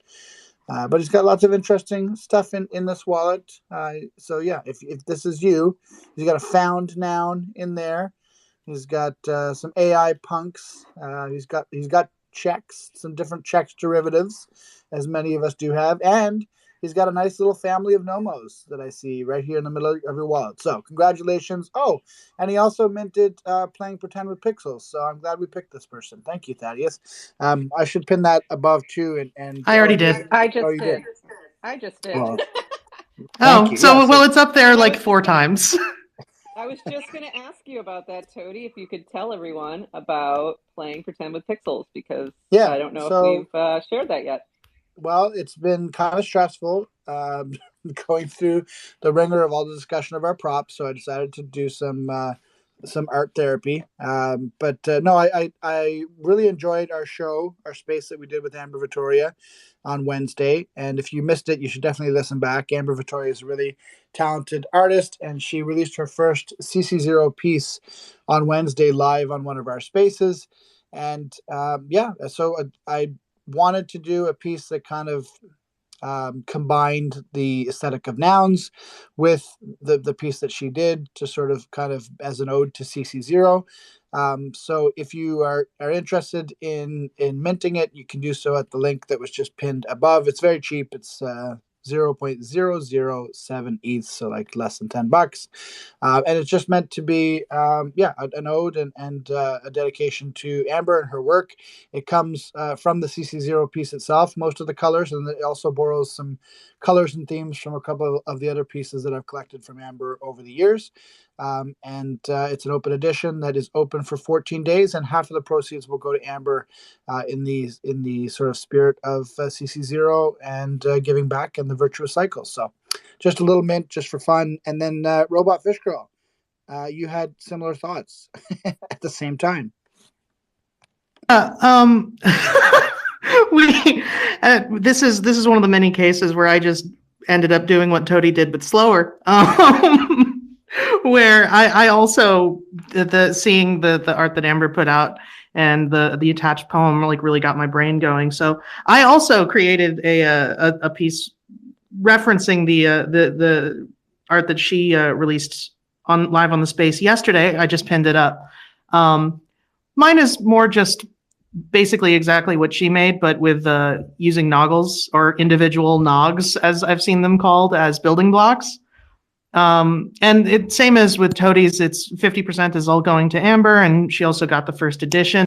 But he's got lots of interesting stuff in this wallet. So yeah, if this is you, he's got a found noun in there. He's got some AI punks. He's got checks, some different checks derivatives, as many of us do have, and he's got a nice little family of NOMOs that I see right here in the middle of your wallet. So congratulations. Oh, and he also minted playing pretend with pixels. So I'm glad we picked this person. Thank you, Thaddeus. I should pin that above too. And I already did. I just did. I just did. Well, oh, so yeah, well, it's up there like 4 times. I was just going to ask you about that, Toady, if you could tell everyone about playing Pretend with Pixels, because I don't know if we've shared that yet. Well, it's been kind of stressful going through the ringer of all the discussion of our props, so I decided to do some art therapy. But no, I really enjoyed our space that we did with Amber Vittoria on Wednesday. And if you missed it, you should definitely listen back. Amber Vittoria is a really talented artist, and she released her first CC0 piece on Wednesday live on one of our spaces. And so I wanted to do a piece that kind of combined the aesthetic of nouns with the piece that she did to sort of kind of as an ode to CC0. So if you are interested in minting it, you can do so at the link that was just pinned above. It's very cheap. It's 0.007 ETH, so like less than $10. And it's just meant to be an ode and a dedication to Amber and her work. It comes from the CC0 piece itself, most of the colors, and it also borrows some colors and themes from a couple of the other pieces that I've collected from Amber over the years. It's an open edition that is open for 14 days, and half of the proceeds will go to Amber in the sort of spirit of CC0 and giving back and the virtuous cycle. So just a little mint just for fun. And then Robot Fish Girl, you had similar thoughts at the same time. This is one of the many cases where I just ended up doing what Toady did, but slower. Where I also seeing the art that Amber put out and the attached poem really got my brain going. So I also created a piece referencing the art that she released live on the space yesterday. I just pinned it up. Mine is more just basically exactly what she made, but with using noggles or individual nogs, as I've seen them called, as building blocks. And it same as with Toadie's, it's 50% is all going to Amber, and she also got the first edition.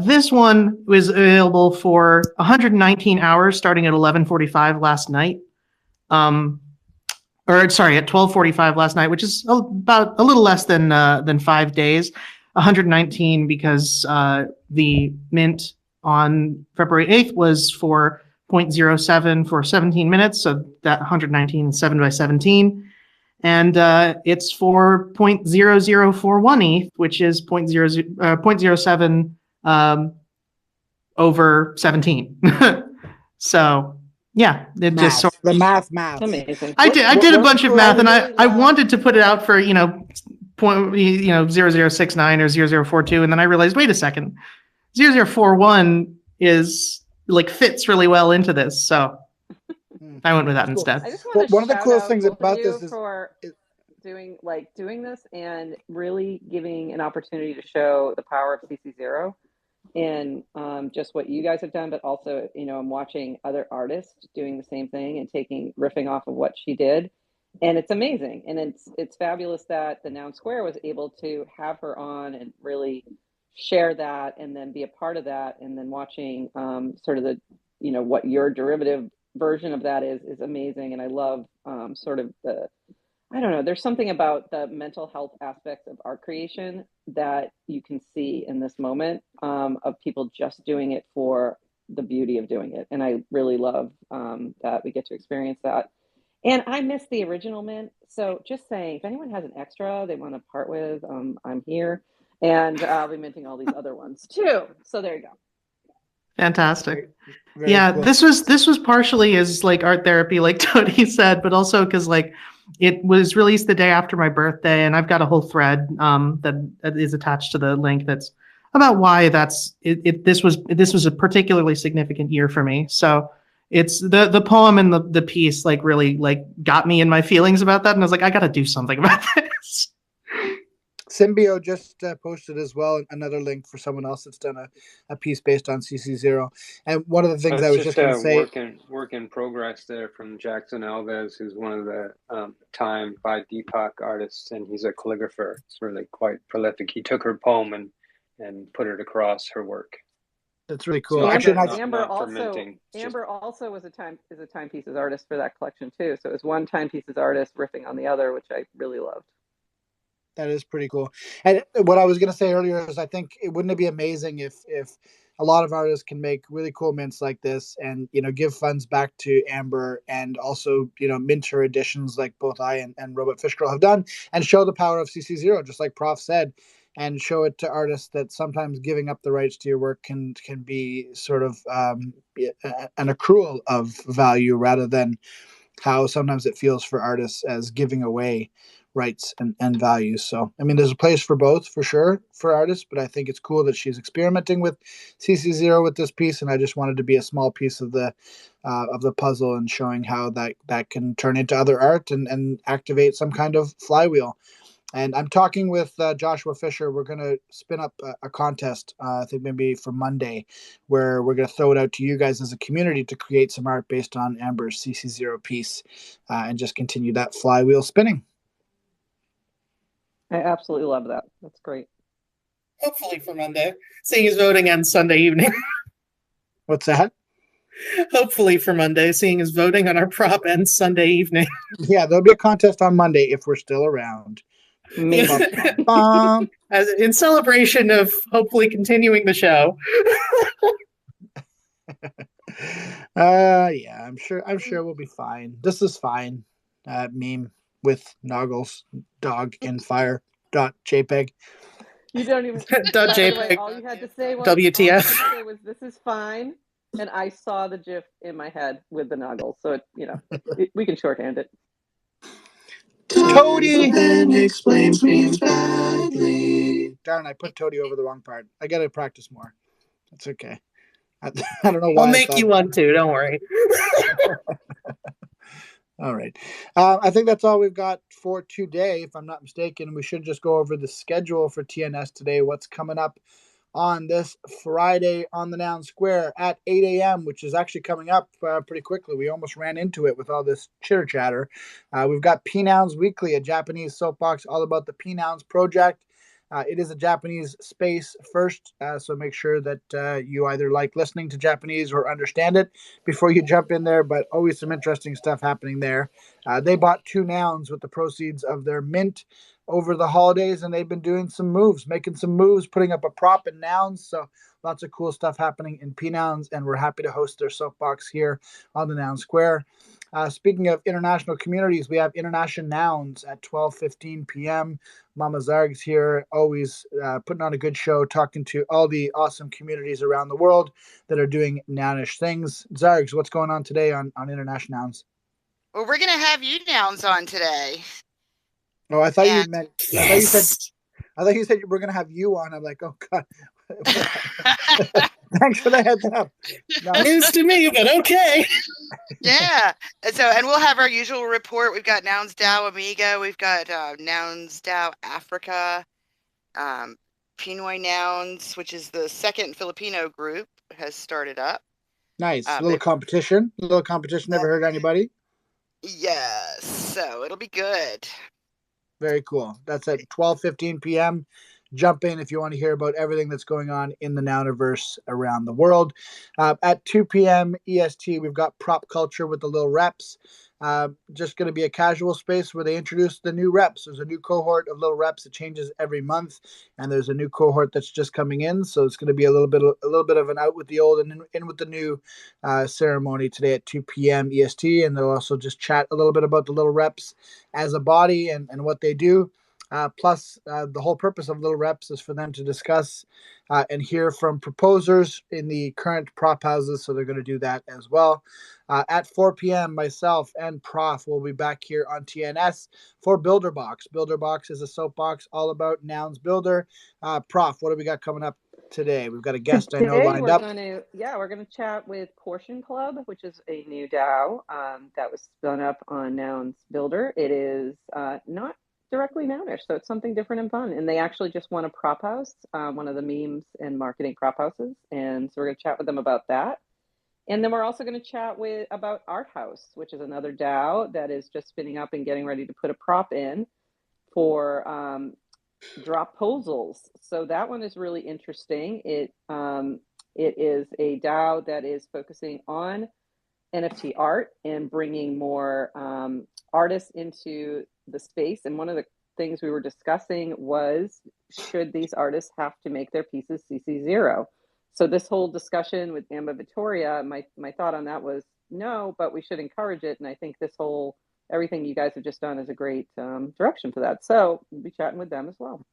This one was available for 119 hours starting at 11:45 last night. At 12:45 last night, which is about a little less than 5 days. 119 because the mint on February 8th was for 0.07 for 17 minutes, so that 119 is 7 by 17. and it's for 0.0041 ETH, which is 0.07 over 17. So yeah, it just sort of, the math. Amazing. I did a bunch of math, and really I wanted to put it out for 0069 or 0042, and then I realized, wait a second, 0041 is like fits really well into this, so I went with that instead. I just want to one of the coolest things about this is for doing this and really giving an opportunity to show the power of CC0 and just what you guys have done, but also, I'm watching other artists doing the same thing and riffing off of what she did. And it's amazing. And it's fabulous that the Noun Square was able to have her on and really share that and then be a part of that. And then watching sort of the, what your derivative version of that is amazing. And I love sort of I don't know, there's something about the mental health aspects of art creation that you can see in this moment of people just doing it for the beauty of doing it. And I really love that we get to experience that. And I miss the original mint. So just saying, if anyone has an extra they want to part with, I'm here. And I'll be minting all these other ones too. So there you go. Fantastic. Very yeah, cool. this was partially as like art therapy, like Tony said, but also because like it was released the day after my birthday, and I've got a whole thread that is attached to the link that's about why this was a particularly significant year for me. So it's the poem and the piece like really like got me in my feelings about that, and I was like, I got to do something about this. Symbio just posted as well another link for someone else that's done a piece based on CC0. And one of the things I was just going to say, work in progress there from Jackson Alves, who's one of the Time by Deepak artists, and he's a calligrapher. It's really quite prolific. He took her poem and put it across her work. That's really cool. So Actually, Amber also was a timepieces artist for that collection too. So it was one timepieces artist riffing on the other, which I really loved. That is pretty cool. And what I was going to say earlier is I think wouldn't it be amazing if a lot of artists can make really cool mints like this and, give funds back to Amber and also, mint her editions like both I and Robot Fish Girl have done and show the power of CC0, just like Prof said, and show it to artists that sometimes giving up the rights to your work can be sort of an accrual of value rather than how sometimes it feels for artists as giving away rights and values. So, I mean, there's a place for both for sure for artists, but I think it's cool that she's experimenting with CC0 with this piece. And I just wanted to be a small piece of the puzzle and showing how that can turn into other art and activate some kind of flywheel. And I'm talking with Joshua Fisher. We're going to spin up a contest, I think maybe for Monday, where we're going to throw it out to you guys as a community to create some art based on Amber's CC0 piece and just continue that flywheel spinning. I absolutely love that. That's great. Hopefully for Monday, seeing as voting ends Sunday evening. What's that? Hopefully for Monday, seeing as voting on our prop ends Sunday evening. Yeah, there'll be a contest on Monday if we're still around. As in celebration of hopefully continuing the show. Yeah, I'm sure we'll be fine. This is fine. Meme with Noggles dog in fire .jpg. You don't even .jpg. All you had to say was WTF. This is fine, and I saw the GIF in my head with the Noggles, so we can shorthand it. Toady and explains memes badly. Darn, I put Toady over the wrong part. I gotta practice more. That's okay. I don't know why. I'll make you one too. Don't worry. All right. I think that's all we've got for today, if I'm not mistaken. We should just go over the schedule for TNS today. What's coming up on this Friday on the Noun Square at 8 a.m., which is actually coming up pretty quickly. We almost ran into it with all this chitter chatter. We've got P-Nouns Weekly, a Japanese soapbox all about the P-Nouns project. It is a Japanese space first, so make sure that you either like listening to Japanese or understand it before you jump in there, but always some interesting stuff happening there. They bought 2 nouns with the proceeds of their mint over the holidays, and they've been doing some moves, making some moves, putting up a prop in Nouns. So lots of cool stuff happening in P-Nouns, and we're happy to host their soapbox here on the Noun Square. Speaking of international communities, we have International Nouns at 12:15 p.m. Mama Zarg's here, always putting on a good show, talking to all the awesome communities around the world that are doing nounish things. Zargs, what's going on today on International Nouns? Well, we're going to have you Nouns on today. Oh, I thought you meant. Yes. I thought you said we're going to have you on. I'm like, oh God. Thanks for the heads up. News to me, but okay. Yeah. And we'll have our usual report. We've got NounsDAO Amiga. We've got NounsDAO Africa. Pinoy Nouns, which is the second Filipino group, has started up. Nice. A little competition. Never hurt anybody. Yes. So it'll be good. Very cool. That's at 12:15 p.m. Jump in if you want to hear about everything that's going on in the Nouniverse around the world. At 2 p.m. EST, we've got Prop Culture with the Little Reps. Just going to be a casual space where they introduce the new reps. There's a new cohort of Little Reps that changes every month, and there's a new cohort that's just coming in. So it's going to be a little bit of an out with the old and in with the new ceremony today at 2 p.m. EST, and they'll also just chat a little bit about the Little Reps as a body and what they do. Plus, the whole purpose of Little Reps is for them to discuss and hear from proposers in the current prop houses, so they're going to do that as well. At 4 p.m., myself and Prof will be back here on TNS for BuilderBox. BuilderBox is a soapbox all about Nouns Builder. Prof, what do we got coming up today? We've got a guest today, I know lined up. We're going to chat with Portion Club, which is a new DAO that was spun up on Nouns Builder. It is not directly nounish, so it's something different and fun. And they actually just won a prop house, one of the memes and marketing prop houses, and so we're going to chat with them about that. And then we're also going to chat about Art House, which is another DAO that is just spinning up and getting ready to put a prop in for dropposals. So that one is really interesting. It is a DAO that is focusing on NFT art and bringing more artists into the space. And one of the things we were discussing was, should these artists have to make their pieces CC0? So this whole discussion with Amba Vittoria, my thought on that was no, but we should encourage it. And I think everything you guys have just done is a great direction for that. So we'll be chatting with them as well.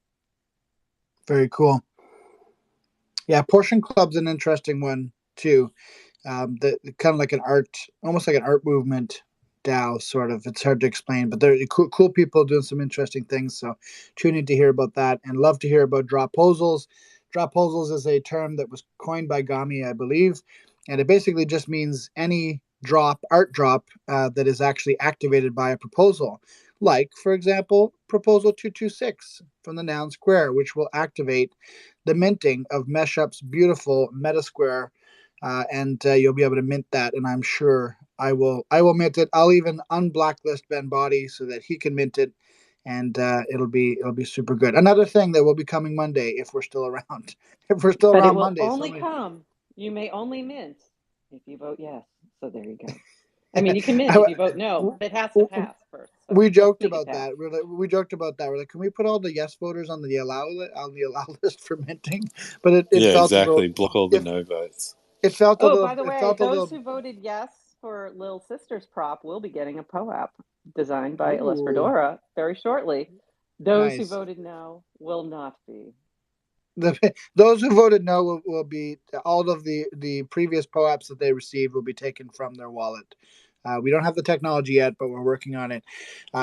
Very cool. Yeah, Portion Club's an interesting one too. Kind of like almost like an art movement DAO, sort of. It's hard to explain, but they're cool people doing some interesting things. So tune in to hear about that, and love to hear about dropposals. Dropposals is a term that was coined by Gami, I believe, and it basically just means any art drop that is actually activated by a proposal. Like, for example, Proposal 226 from the Noun Square, which will activate the minting of Meshup's beautiful Metasquare, and you'll be able to mint that. And I'm sure I will mint it. I'll even unblacklist Ben Body so that he can mint it, and it'll be super good. Another thing that will be coming Monday if we're still around. If we're still around Monday, you may only mint if you vote yes. So there you go. I mean, you can mint if you vote no, but it has to pass first. So we joked about that. We're like, can we put all the yes voters on the allow list for minting? But it felt exactly. Block all the no votes. It felt a little. By the way, those who voted yes for Little Sisters prop will be getting a POAP designed by Ilis Fedora very shortly. Those who voted no will not be. Those who voted no will be, all of the previous POAPs that they received will be taken from their wallet. We don't have the technology yet, but we're working on it.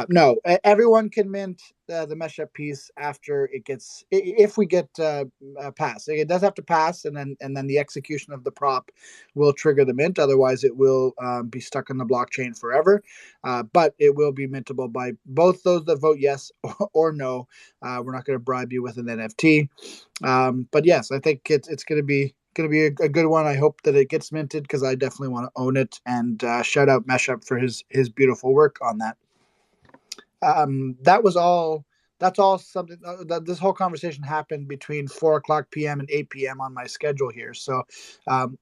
No, everyone can mint the Meshup piece after it gets, if we get passed. It does have to pass, and then the execution of the prop will trigger the mint. Otherwise, it will be stuck on the blockchain forever. But it will be mintable by both those that vote yes or no. We're not going to bribe you with an NFT. But yes, I think it's going to be a good one. I hope that it gets minted because I definitely want to own it. And shout out Meshup for his beautiful work on that. That's all something that this whole conversation happened between 4:00 p.m. and 8 p.m. on my schedule here. So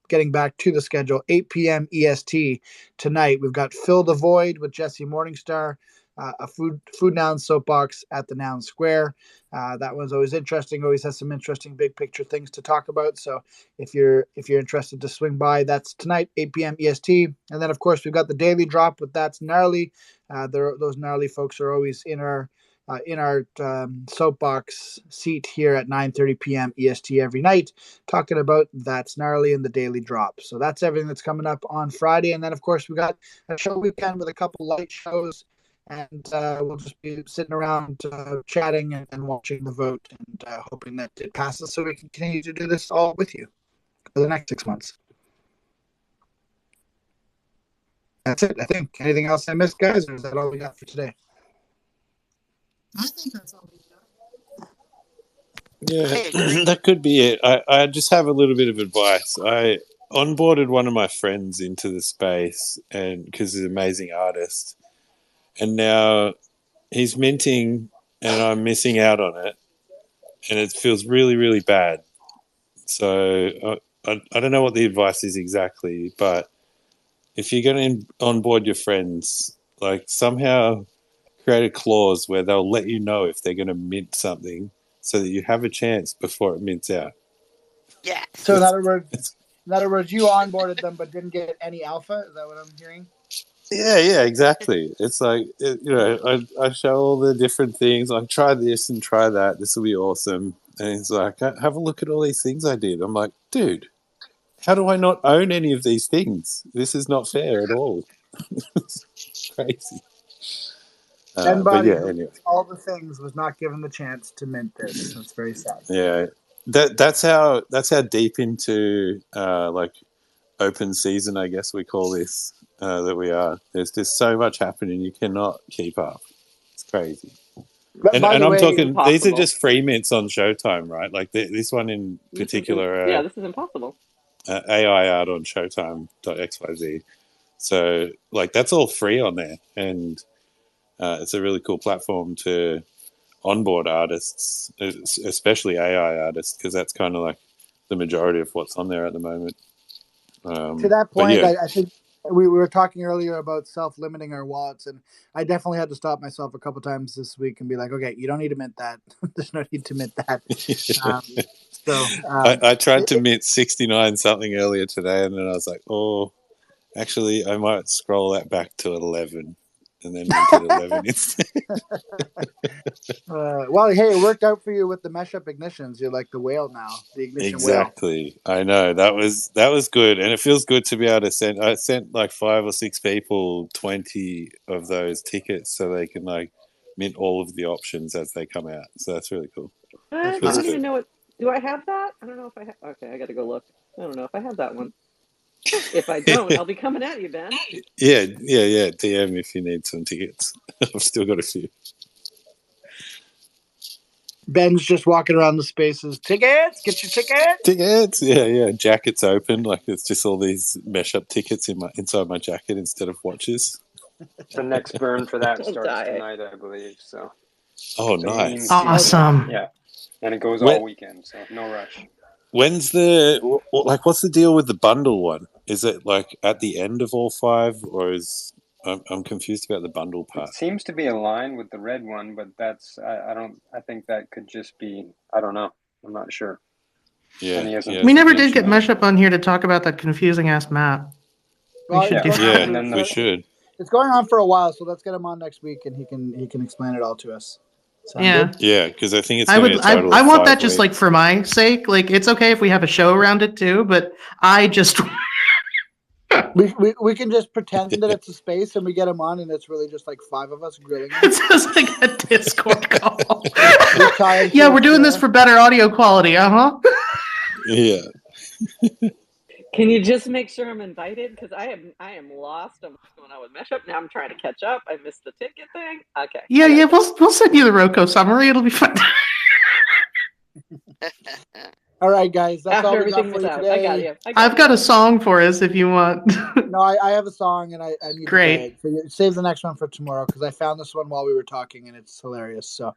getting back to the schedule, 8 p.m. EST tonight, we've got Fill the Void with Jesse Morningstar. a food noun soapbox at the Noun Square. That one's always interesting. Always has some interesting big picture things to talk about. So if you're interested to swing by, that's tonight 8 p.m. EST. And then of course we've got the daily drop with That's Gnarly. Those gnarly folks are always in our soapbox seat here at 9:30 p.m. EST every night, talking about That's Gnarly and the daily drop. So that's everything that's coming up on Friday. And then of course we got a show weekend with a couple light shows. And we'll just be sitting around chatting and watching the vote and hoping that it passes so we can continue to do this all with you for the next 6 months. That's it, I think. Anything else I missed, guys, or is that all we got for today? I think that's all we got. Yeah, that could be it. I just have a little bit of advice. I onboarded one of my friends into the space, and because he's an amazing artist, and now he's minting, and I'm missing out on it, and it feels really, really bad. So I don't know what the advice is exactly, but if you're going to onboard your friends, like somehow create a clause where they'll let you know if they're going to mint something, so that you have a chance before it mints out. Yeah. So in other words, you onboarded them but didn't get any alpha. Is that what I'm hearing? Yeah, exactly. It's like, I show all the different things. Like, try this and try that. This will be awesome. And he's like, have a look at all these things I did. I'm like, dude, how do I not own any of these things? This is not fair at all. It's crazy. Ben But Body, yeah, anyway. all the things, was not given the chance to mint this. That's very sad. Yeah, that's how deep into like open season, I guess we call this, that we are. There's just so much happening, you cannot keep up. It's crazy. But And by the I'm way, talking, these are impossible. just free mints on Showtime, right? Like this one in particular, Yeah, this is impossible. AI art on Showtime.xyz. So like that's all free on there, and it's a really cool platform to onboard artists, especially AI artists, because that's kind of like the majority of what's on there at the moment. To that But point, yeah, I think we were talking earlier about self-limiting our wallets, and I definitely had to stop myself a couple times this week and be like, okay, you don't need to mint that. There's no need to mint that. I tried to mint 69 something earlier today, and then I was like, oh, actually, I might scroll that back to 11, and then minted 11 instead. Well, hey, it worked out for you with the mesh up ignitions. You're like the whale now, the ignition Exactly. I know that was good, and it feels good to be able to send. I sent like 5 or 6 people 20 of those tickets, so they can like mint all of the options as they come out. So that's really cool. I Feels don't good. even know what. Do I have that? I don't know if I have. Okay, I got to go look. I don't know if I have that one. If I don't, I'll be coming at you, Ben. Yeah. DM if you need some tickets. I've still got a few. Ben's just walking around the spaces. Tickets, get your tickets. Tickets, yeah. Jackets open, like it's just all these mesh up tickets inside my jacket instead of watches. The next burn for that Don't starts die. tonight, I believe. So. Oh, So nice! Awesome. Yeah, and it goes all weekend, so no rush. When's what's the deal with the bundle one? Is it like at the end of all 5, or is I'm confused about the bundle part? It seems to be aligned with the red one, but that's I think that could just be, I don't know. I'm not sure. Yeah. We never did get Mesh Up on here to talk about that confusing ass map. Well, we should. It's going on for a while, so let's get him on next week, and he can explain it all to us. Sound good? Yeah, because I think it's. I want that just weeks. like for my sake. Like it's okay if we have a show around it too, but I just. We can just pretend that it's a space and we get him on, and it's really just like 5 of us grilling him. It sounds like a Discord call. Yeah, we're doing this for better audio quality, Yeah. Can you just make sure I'm invited? Because I am lost on what's going on with Mesh Up. Now I'm trying to catch up. I missed the ticket thing. Okay. Yeah, we'll send you the Roko summary. It'll be fun. All right, guys. That's After all we got everything for was you out. today. I got you. I've got a song for us if you want. No, I have a song, and I need Great. to play it. So save the next one for tomorrow, because I found this one while we were talking, and it's hilarious. So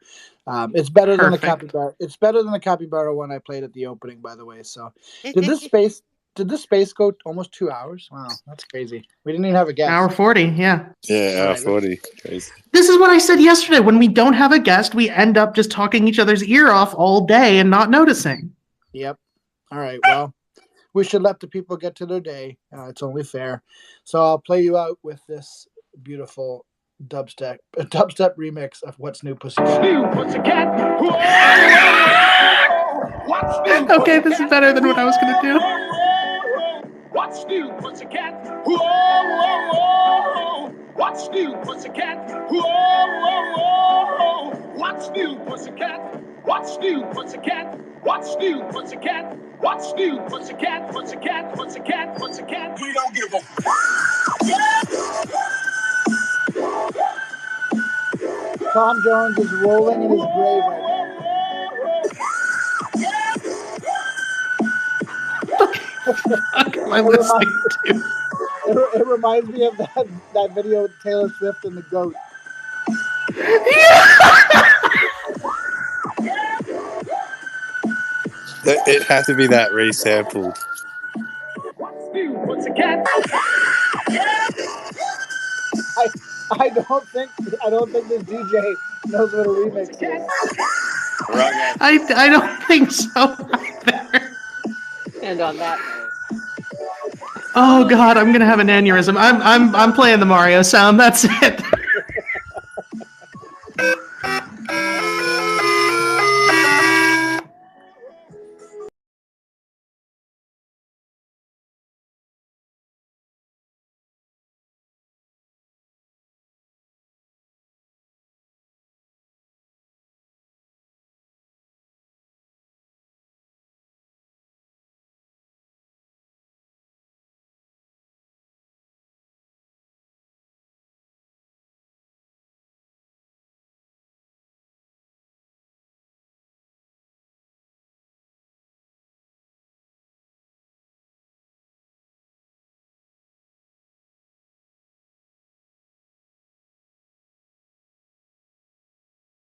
it's better than the capybara. It's better than the capybara one I played at the opening, by the way. So did this space Did this space go almost 2 hours? Wow, that's crazy. We didn't even have a guest. Hour 40, yeah. Yeah, All hour right, 40. Crazy. This is what I said yesterday. When we don't have a guest, we end up just talking each other's ear off all day and not noticing. Yep. All right, well, we should let the people get to their day. It's only fair. So I'll play you out with this beautiful dubstep remix of What's New Pussycat. Okay, this is better than what I was going to do. What's new, pussycat? Whoa, whoa, whoa. What's new, pussycat? Whoa, whoa, whoa. What's new, pussycat? What's new, pussycat? What's new, pussycat? What's new, pussycat? Pussycat, pussycat, pussycat. We don't give a Tom Jones is rolling in his grave right now. What am I listening to? It reminds me of that video with Taylor Swift and the goat. It had to be that resampled. What's new, pussycat? I don't think this DJ knows what a remix is. I don't think so either. And on that note. Oh God, I'm gonna have an aneurysm. I'm playing the Mario sound. That's it.